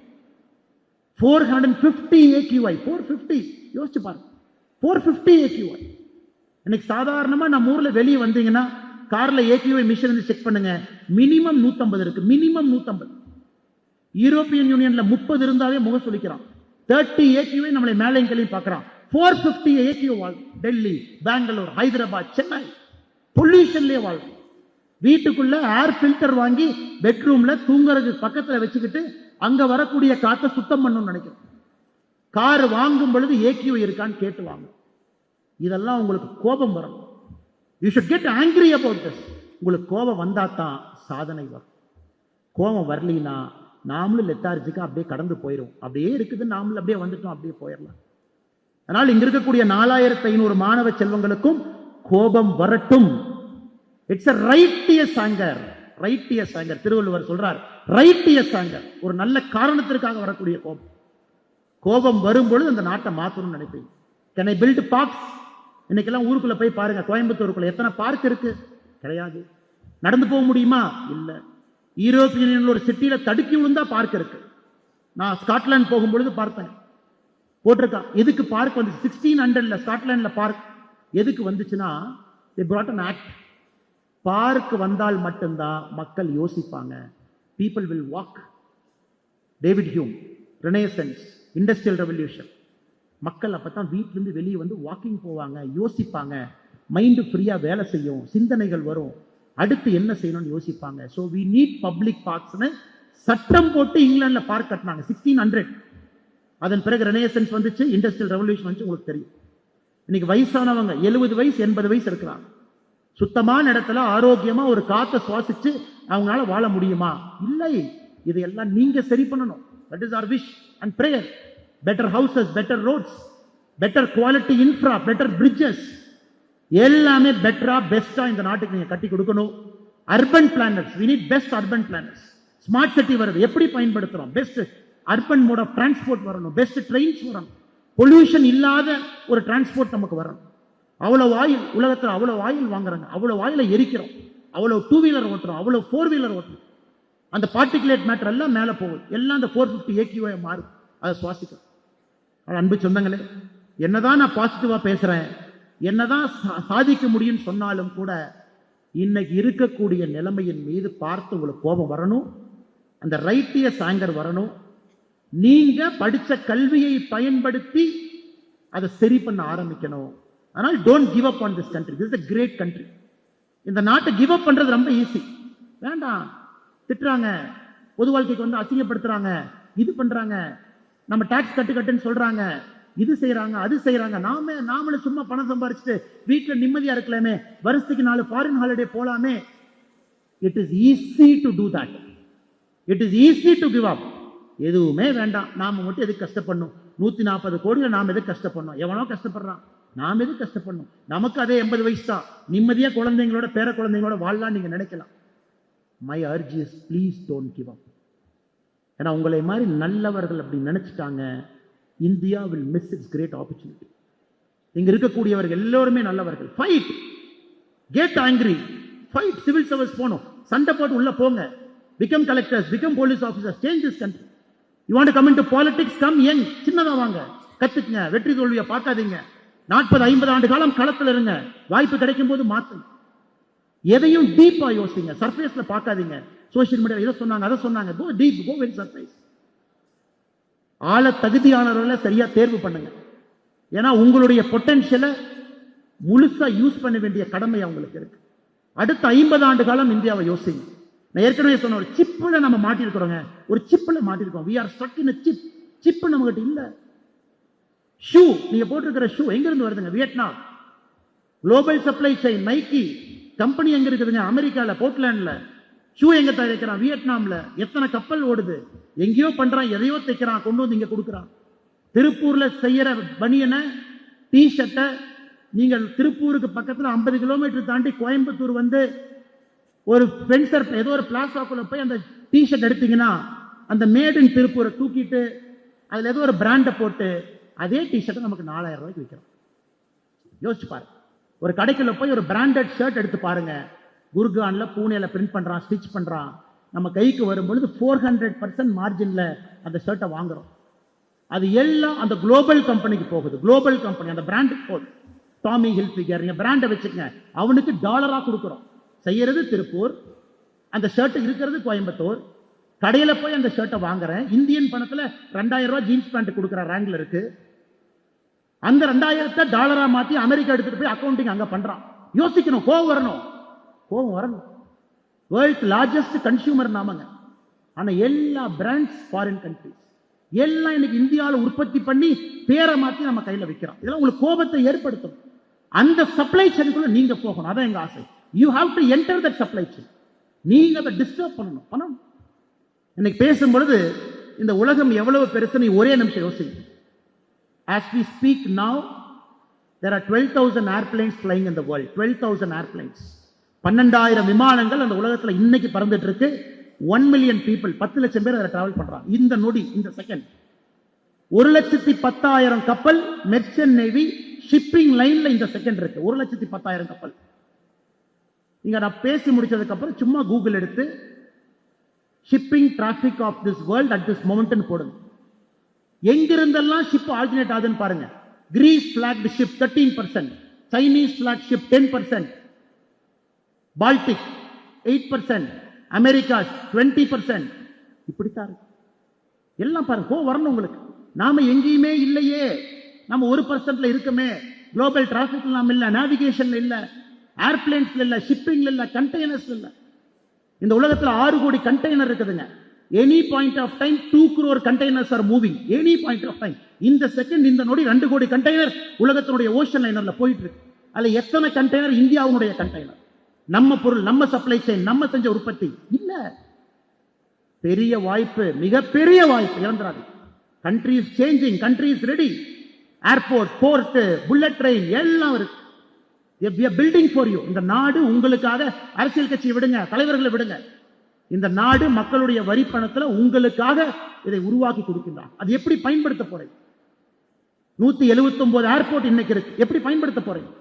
450 AQI, 450 யோசிச்சு பாருங்க, 450 AQI. இன்னைக்கு சாதாரணமா நம்ம ஊர்ல வெளியே வந்தீங்கன்னா கார்ல AQI மிஷின் வந்து செக் பண்ணுங்க, மினிமம் 150 இருக்கு, மினிமம் 150. யூரோப்பியன் யூனியன்ல 30 இருந்தாவே முகம் சொல்லிக்கிறான். 30 AQI நம்மளை மேலையும் கீழையும் பார்க்கறான். 450 AQI டெல்லி, பெங்களூர், ஹைதராபாத், சென்னை பொல்யூஷன்லயே வாழ்க்கை. வீட்டுக்குள்ள ஏர் ஃபில்டர் வாங்கி பெட்ரூம்ல தூங்குறதுக்கு பக்கத்துல வச்சுக்கிட்டு அங்க வரக்கூடிய காற்றை சுத்தம் பண்ணணும்னு நினைக்கிறோம். கார் வாங்கும் பொழுது AQI இருக்கான்னு கேட்டு வாங்க. இதெல்லாம் உங்களுக்கு கோபம் வரும். You should get angry about this. உங்களுக்கு கோபம் வந்தா தான் சாதனை வரும். கோபம் வரலினா நாமளும் லெத்தார்ஜிக்கா அப்படியே கடந்து போயிடும். அப்படியே இருக்குது, நாமளும் அப்படியே வந்துட்டோம், அப்படியே போயிடலாம். அதனால் இங்க இருக்கக்கூடிய 4500 மாணவ செல்வங்களுக்கும் கோபம் வரட்டும். It's a righteous anger. righteous anger. Thiruvalluvar சொல்றார் righteous anger. ஒரு நல்ல காரணத்திற்காக வரக்கூடிய கோபம். கோபம் வரும்பொழுது அந்த நாட்டை மாத்தணும்னு நினைப்பீங்க. Can I build parks? இன்னைக்கெல்லாம் ஊருக்குள்ள போய் பாருங்க, கோயம்புத்தூருக்குள்ள எத்தனை பார்க் இருக்கு? கிடையாது. நடந்து போக முடியுமா? இல்ல. யூரோப்பியன் யூனியன்ல ஒரு சிட்டியில தடுக்கி விழுந்தா பார்க் இருக்கு. நான் ஸ்காட்லாந்து போகும்பொழுது பார்த்தேன், போட்டிருக்கான். எதுக்கு பார்க் வந்து 1600ல ஸ்காட்லாந்துல பார்க் எதுக்கு வந்துச்சுன்னா, they brought an act. Park வந்தால் மட்டும்தான் மக்கள் யோசிப்பாங்க. People will walk. David Hume, renaissance, industrial revolution. மக்கள் அப்பதான் வீட்டிலிருந்து வெளியே வந்து வாக்கிங் போவாங்க, யோசிப்பாங்க, மைண்டு ஃப்ரீயா வேலை செய்யும், சிந்தனைகள் வரும், அடுத்து என்ன செய்யணும்னு யோசிப்பாங்க. ஸோ வி நீட் பப்ளிக் பார்க்ஸ்னு சட்டம் போட்டு இங்கிலாந்துல பார்க் கட்டினாங்க 1600. அதன் பிறகு ரெனேசன்ஸ் வந்துச்சு, இண்டஸ்ட்ரியல் ரெவல்யூஷன் வந்துச்சு. உங்களுக்கு தெரியும், இன்னைக்கு வயசானவங்க 70 வயசு 80 வயசு இருக்கிறாங்க. சுத்தமான இடத்துல ஆரோக்கியமா ஒரு காத்தை சுவாசிச்சு அவங்களால வாழ முடியுமா? இல்லை. இதையெல்லாம் நீங்க சரி பண்ணணும். That is our wish and prayer. better houses, better roads, better quality infra, better bridges, எல்லாமே பெட்டரா பெஸ்டா இந்த நாட்டுக்கு நீங்க கட்டி கொடுக்கணும். Urban planners, we need best urban planners. Smart city வருது, எப்படி பயன்படுத்துறோம்? Best urban mode of transport வரணும், பெஸ்ட் ட்ரெயின்ஸ் வரணும், பொல்யூஷன் இல்லாத ஒரு டிரான்ஸ்போர்ட் நமக்கு வரணும். அவ்வளவு ஆயில், உலகத்தில் அவ்வளவு ஆயில் வாங்குறாங்க, அவ்வளவு ஆயில எரிக்கிறோம், அவ்வளவு 2 வீலர் ஓட்டுறோம், அவ்வளவு 4 வீலர் ஓட்டுறோம். அந்த பார்ட்டிகுலேட் மேட்டர் எல்லாம் மேல போகுது, எல்லாம் அந்த 450 AQI மாறும், அதை சுவாசிக்கும். அன்பு சொந்தங்களே, என்னதான் நான் பாசிட்டிவா பேசுறேன், என்னதான் சாதிக்க முடியும் சொன்னாலும் கூட இன்னைக்கு இருக்கக்கூடிய நிலைமையின் மீது பார்த்து உங்களுக்கு கோபம் வரணும், அந்த ரைட்டியஸ் ஆங்கர் வரணும். நீங்க படிச்ச கல்வியை பயன்படுத்தி அதை சரி பண்ண ஆரம்பிக்கணும். ஆனால் don't give up on this country. This is a great country. இந்த நாட்டை கிவ் அப் பண்றது ரொம்ப ஈஸி. வேண்டாம், திட்டுறாங்க, பொது வாழ்க்கைக்கு வந்து அசிங்கப்படுத்துறாங்க, இது பண்றாங்க, நம்ம டாக்ஸ் கட்டுன்னு சொல்றாங்க, இது செய்யறாங்க, அது செய்யறாங்க. நாமளும் சும்மா பணம் சம்பாரிச்சுட்டு வீட்டுல நிம்மதியா இருக்கலாமே, வருஷத்துக்கு 4 ஃபாரின் ஹாலிடே போலாமே. It is easy to do that. It is easy to give up. எதுவுமே வேண்டாம், நாம மட்டும் எதுக்கு கஷ்டப்படணும்? 140 கோடியில நாம எதுக்கு கஷ்டப்படணும்? எவனோ கஷ்டப்படுறான், நாம எதுக்கு கஷ்டப்படணும்? நமக்கு அதே 80 வயசு தான், நிம்மதியா குழந்தைங்களோட பேர குழந்தைங்களோட வாழலாம் நீங்க நினைக்கலாம். My urge is please don't give up. ஏன்னா உங்களை மாதிரி நல்லவர்கள் அப்படி நினைச்சிட்டாங்க, India will miss its great opportunity. இங்க இருக்கக்கூடியவர்கள் எல்லோருமே நல்லவர்கள். Fight, get angry, fight. Civil service போகணும், சண்டை போட்டு உள்ள போங்க. Become collectors, become police officers, change this country. You want to come into politics, come young. சின்னதா வாங்க, கத்துக்குங்க, வெற்றி தோல்வியை பார்க்காதீங்க. 40-50 ஆண்டு காலம் களத்தில் இருங்க, வாய்ப்பு கிடைக்கும் போது மாத்துங்க. எதையும் டீப்பா யோசிங்க, சர்ஃபேஸ்ல பார்க்காதீங்க. சோசியல் மீடியா இதை சொன்னாங்க, அதை சொன்னாங்க. Go deep, go very surface. ஆள தகுதியானவர்களை சரியா தேர்வு பண்ணுங்க. ஏன்னா உங்களுடைய பொட்டன்ஷியலை முழுசா யூஸ் பண்ண வேண்டிய கடமை அவங்களுக்கு இருக்கு. அடுத்த 50 ஆண்டு காலம் இந்தியாவை யோசிங்க. நான் ஏற்கனவே சொன்ன ஒரு சிப்ல நம்ம மாட்டிருக்கிறோங்க, ஒரு சிப்ல மாட்டிருக்கோம். we are stuck in a chip. Chip நம்ம கிட்ட இல்ல. ஷூ, நீங்க போட்டிருக்கிற ஷூ எங்க இருந்து வருதுங்க? Vietnam. Global supply chain, Nike company எங்க இருக்குதுங்க? அமெரிக்கால, போர்ட்லாண்ட்ல. ஷூ எங்க தயாரிக்கிறான்? வியட்நாம்ல. எத்தனை கப்பல் ஓடுது? எங்கேயோ பண்றான், எதையோ தைக்கிறான், கொண்டு வந்து இங்க கொடுக்குறான். திருப்பூர்ல செய்யற பனியனை, டி ஷர்ட்டை நீங்கள் திருப்பூருக்கு பக்கத்துல 50 கிலோமீட்டர் தாண்டி கோயம்புத்தூர் வந்து ஒரு பென்சர் ஏதோ ஒரு பிளாசாக்குள்ள போய் அந்த டி ஷர்ட் எடுத்தீங்கன்னா, அந்த மேட் இன் திருப்பூரை தூக்கிட்டு அதுல ஏதோ ஒரு பிராண்டை போட்டு அதே டி ஷர்ட்டை நமக்கு 4000 ரூபாய்க்கு விற்கிறோம். யோசிச்சு பாருங்க. ஒரு கடைக்குள்ள போய் ஒரு பிராண்டட் ஷர்ட் எடுத்து பாருங்க, குர்கான்ல, பூனேல பிரிண்ட் பண்றான், ஸ்டிச் பண்றான். நம்ம கைக்கு வரும்பொழுது 400% மார்ஜின்ல அந்த ஷர்ட்டை வாங்குறோம். அது எல்லாம் அந்த குளோபல் கம்பெனிக்கு போகுது. குளோபல் கம்பெனி அந்த பிராண்டுக்கு போகுது. டாமி ஹில்ஃபிகர் நீங்க பிராண்டை வச்சுக்கங்க, அவனுக்கு டாலரா கொடுக்குறோம். செய்யறது திருப்பூர், அந்த ஷர்ட் இருக்கிறது கோயம்புத்தூர். கடையில போய் அந்த ஷர்ட்டை வாங்குறேன், இந்தியன் பணத்துல 2000 ரூபாய் ஜீன்ஸ் பேண்ட் கொடுக்குற ரேங்க்ல இருக்கு. அந்த 2000 டாலரா மாத்தி அமெரிக்கா எடுத்துட்டு போய் அக்கௌண்டிங் அங்க பண்றான். யோசிக்கணும், கோவம் வரணும். வேர்ல்ட்ஸ் லார்ஜஸ்ட் கன்சியூமர் நாமங்க. ஆனா எல்லா பிராண்ட்ஸ் ஃபாரின் கண்ட்ரிஸ் எல்லாம் இன்னைக்கு இந்தியாவில் உற்பத்தி பண்ணி பேரை மாத்தி நம்ம கையில வைக்கிறோம். இதெல்லாம் உங்களுக்கு கோபத்தை ஏற்படுத்தும். அந்த சப்ளை செயின்குள்ள நீங்க போகணும், அதான் எங்க ஆசை. You have to enter that supply chain. நீங்க அதை டிஸ்டர்ப் பண்ணணும். இன்னைக்கு பேசும்பொழுது இந்த உலகம் எவ்வளவு பெருசு நீ ஒரே நிமிஷம் யோசிங்க. As we speak now, there are 12,000 airplanes flying in the world. 12,000 airplanes. 12,000 விமானங்கள் அந்த உலகத்துல இன்னைக்கு பறந்துட்டு இருக்கு. 1 million people, 10 லட்சம் பேர் அதில் டிராவல் பண்றாங்க. இந்த நொடி, இந்த செகண்ட் 1,10,000 கப்பல் மெர்ச்சன்ட் நேவி ஷிப்பிங் லைன்ல இந்த செகண்ட் இருக்கு. 1,10,000 கப்பல். நீங்க நான் பேசி முடிச்சதுக்கு அப்புறம் சும்மா கூகுள் எடுத்து shipping traffic of this world at this moment போடுங்க. எங்கிருந்தெல்லாம் ஷிப் ஆல்டர்னேட் ஆகுதுன்னு பாருங்க. Greece blocked ship 13%, Chinese block ship 10%, Baltic 8%, America 20%. இப்படித்தான் இருக்கு எல்லாம். பாருங்க, வரணும் உங்களுக்கு. நாம எங்கேயுமே இல்லையே, நம்ம 1% இருக்கமே. குளோபல் டிராபிக்ல நாம இல்ல, நேவிகேஷன்ல இல்ல, ஏர்பிளேன்ஸ்ல இல்ல, ஷிப்பிங்ல இல்ல, கண்டெய்னர்ஸ்ல இல்ல. இந்த உலகத்துல 6 கோடி கண்டெய்னர் இருக்குதுங்க. Any point of time 2 crore containers are moving. Any point of time, இந்த செகண்ட், இந்த நொடி 2 கோடி கண்டெய்னர் உலகத்தினுடைய ஓஷன் லைனர்ல போயிட்டு இருக்கு. அதுல எத்தனை கண்டெய்னர் இந்தியாவுடைய கண்டெய்னர்? நம்ம பொருள், நம்ம சப்ளை செயின், நம்ம செஞ்ச உற்பத்தி இல்ல. பெரிய வாய்ப்பு, மிகப்பெரிய வாய்ப்பு, இழந்துராது. Country is changing, country is ready. Airport, port, bullet train எல்லாம் இருக்கு. We are building for you. இந்த நாடு உங்களுக்காக, அரசியல் கட்சியை விடுங்க, தலைவர்களை விடுங்க, இந்த நாடு மக்களுடைய வரி பணத்துல உங்களுக்காக இதை உருவாக்கி கொடுக்கின்றார். அது எப்படி பயன்படுத்த போறீங்க? 179 ஏர்போர்ட் இன்னைக்கு இருக்கு, எப்படி பயன்படுத்த போறீங்க?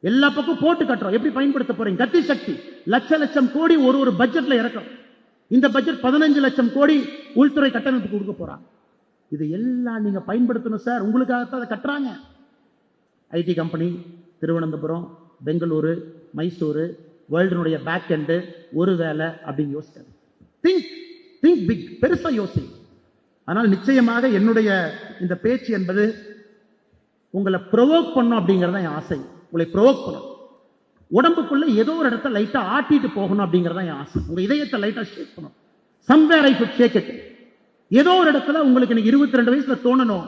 எல்லா பக்கம் போட்டு கட்டுறோம், எப்படி பயன்படுத்த போறீங்க? கத்தி சக்தி லட்சம் கோடி ஒரு பட்ஜெட்ல இறக்கும். இந்த பட்ஜெட் 15 லட்சம் கோடி உள்துறை கட்டமைப்பு கொடுக்க போறாங்க. இது எல்லாம் நீங்க பயன்படுத்தணும் சார், உங்களுக்காகத்தான் அதை கட்டுறாங்க. ஐடி கம்பெனி திருவனந்தபுரம், பெங்களூரு, மைசூரு, வேர்ல்டுனுடைய பேக் எண்டு, ஒரு வேலை அப்படின்னு யோசிக்காது. திங்க் பிக், பெருசா யோசி. ஆனால் நிச்சயமாக என்னுடைய இந்த பேச்சு என்பது உங்களை ப்ரொவோக் பண்ணும் அப்படிங்கறத என் ஆசை. உங்களை ப்ரொவோக் பண்ணணும். உடம்புக்குள்ள ஏதோ ஒரு இடத்த லைட்டா ஆட்டிட்டு போகணும் அப்படிங்கறத என் ஆசை. உங்க இதயத்தை லைட்டா ஷேக் பண்ணணும். Somewhere I could shake it. ஏதோ ஒரு இடத்துல உங்களுக்கு இன்னைக்கு 22 வயசுல தோணணும்,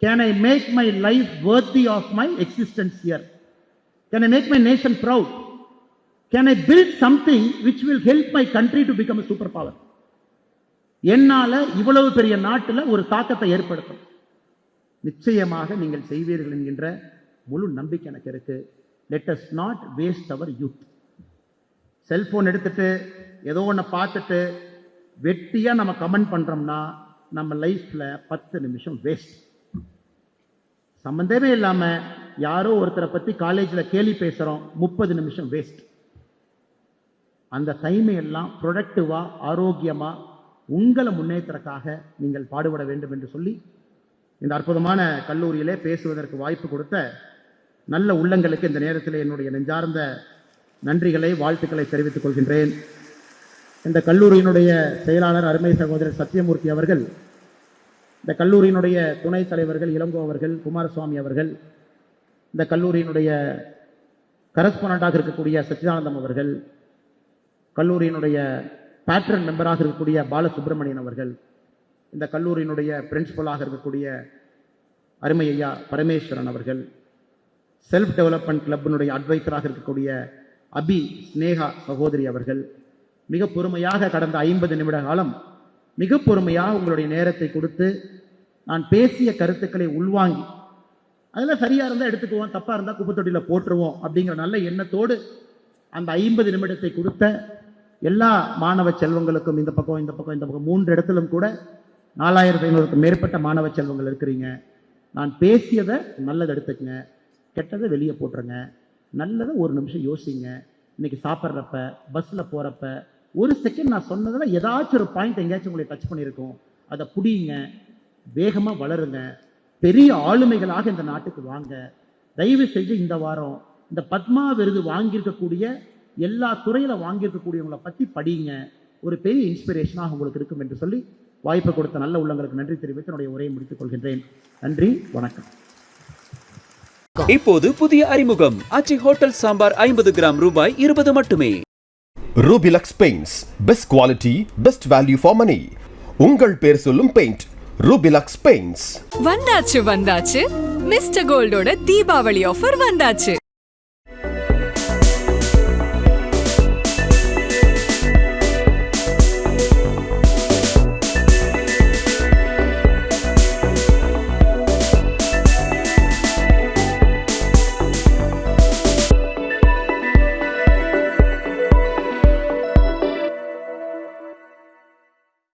can I make my life worthy of my existence here? Can I make my nation proud? Can I build something which will help my country to become a superpower? என்னால இவ்வளவு பெரிய நாட்டுல ஒரு தாக்கத்தை ஏற்படுத்தும். நிச்சயமாக நீங்கள் செய்வீர்கள் என்கின்ற முழு நம்பிக்கை எனக்கு இருக்கு. Let us not waste our youth. Cellphone எடுத்துட்டு ஏதோ ஒன்ன பார்த்துட்டு வெட்டியா நம்ம கமெண்ட் பண்றோம்னா நம்ம லைஃப்ல 10 நிமிஷம் வேஸ்ட். சம்பந்தமே இல்லாம யாரோ ஒருத்தரை பத்தி காலேஜ்ல கேலி பேசுறோம், 30 நிமிஷம் வேஸ்ட். அந்த டைமை எல்லாம் ப்ரொடக்டிவா, ஆரோக்கியமா உங்களை முன்னேற்றத்துக்காக நீங்கள் பாடுபட வேண்டும் என்று சொல்லி இந்த அற்புதமான கல்லூரியிலே பேசுவதற்கு வாய்ப்பு கொடுத்த நல்ல உள்ளங்களுக்கு இந்த நேரத்தில் என்னுடைய நெஞ்சார்ந்த நன்றிகளை, வாழ்த்துக்களை தெரிவித்துக் கொள்கின்றேன். இந்த கல்லூரியினுடைய செயலாளர் அருமை சகோதரர் சத்தியமூர்த்தி அவர்கள், இந்த கல்லூரியினுடைய துணைத் தலைவர்கள் இளங்கோ அவர்கள், குமாரசுவாமி அவர்கள், இந்த கல்லூரியினுடைய கரஸ்பாண்டாக இருக்கக்கூடிய சச்சிதானந்தம் அவர்கள், கல்லூரியினுடைய பேட்ரன் மெம்பராக இருக்கக்கூடிய பாலசுப்ரமணியன் அவர்கள், இந்த கல்லூரியினுடைய பிரின்சிபலாக இருக்கக்கூடிய அருமை ஐயா பரமேஸ்வரன் அவர்கள், செல்ஃப் டெவலப்மெண்ட் கிளப்பினுடைய அட்வைசராக இருக்கக்கூடிய அபி ஸ்னேகா சகோதரி அவர்கள், மிக பொறுமையாக கடந்த 50 நிமிட காலம் மிக பொறுமையாக உங்களுடைய நேரத்தை கொடுத்து நான் பேசிய கருத்துக்களை உள்வாங்கி அதில் சரியா இருந்தால் எடுத்துக்குவோம், தப்பா இருந்தால் குப்பை தொட்டியில போட்டுருவோம் அப்படிங்கிற நல்ல எண்ணத்தோடு அந்த 50 நிமிடத்தை கொடுத்த எல்லா மாணவ செல்வங்களுக்கும், இந்த பக்கம் இந்த பக்கம் இந்த பக்கம் 3 இடத்திலும் கூட 4500க்கும் மேற்பட்ட மாணவ செல்வங்கள் இருக்கிறீங்க. நான் பேசியதை நல்லதை எடுத்துக்கங்க, கெட்டதை வெளியே போட்டுருங்க, நல்லதை ஒரு நிமிஷம் யோசிங்க. இன்னைக்கு சாப்பிட்றப்ப, பஸ்ல போறப்ப ஒரு செகண்ட் நான் சொன்னதில் ஏதாச்சும் ஒரு பாயிண்ட் எங்கேயாச்சும் உங்களை டச் பண்ணியிருக்கோம், அதை புடிங்க. வேகமா வளருங்க, பெரிய ஆளுமைகளாக இந்த நாட்டுக்கு வாங்க. தயவு செஞ்சு இந்த வாரம் இந்த பத்மா விருது வாங்கியிருக்கக்கூடிய எல்லா துறையில வாங்கியிருக்கக்கூடியவங்களை பத்தி படிங்க. ஒரு பெரிய இன்ஸ்பிரேஷனாக உங்களுக்கு இருக்கும் என்று சொல்லி வாய்ப்பு கொடுத்த நல்ல உள்ளங்களுக்கு நன்றி தெரிவித்து என்னுடைய உரையை முடித்துக் கொள்கின்றேன். நன்றி, வணக்கம்.
இப்போது புதிய அறிமுகம் ஆச்சி ஹோட்டல் சாம்பார் 50 கிராம் ரூபாய் 20 மட்டுமே.
Rubilux paints, best quality, best value for money. உங்கள் பேர் சொல்லும் பெயிண்ட் ரூபிலக்ஸ் பெயிண்ட்ஸ்.
வந்தாச்சு மிஸ்டர் கோல்டோட தீபாவளி ஆஃபர் வந்தாச்சு.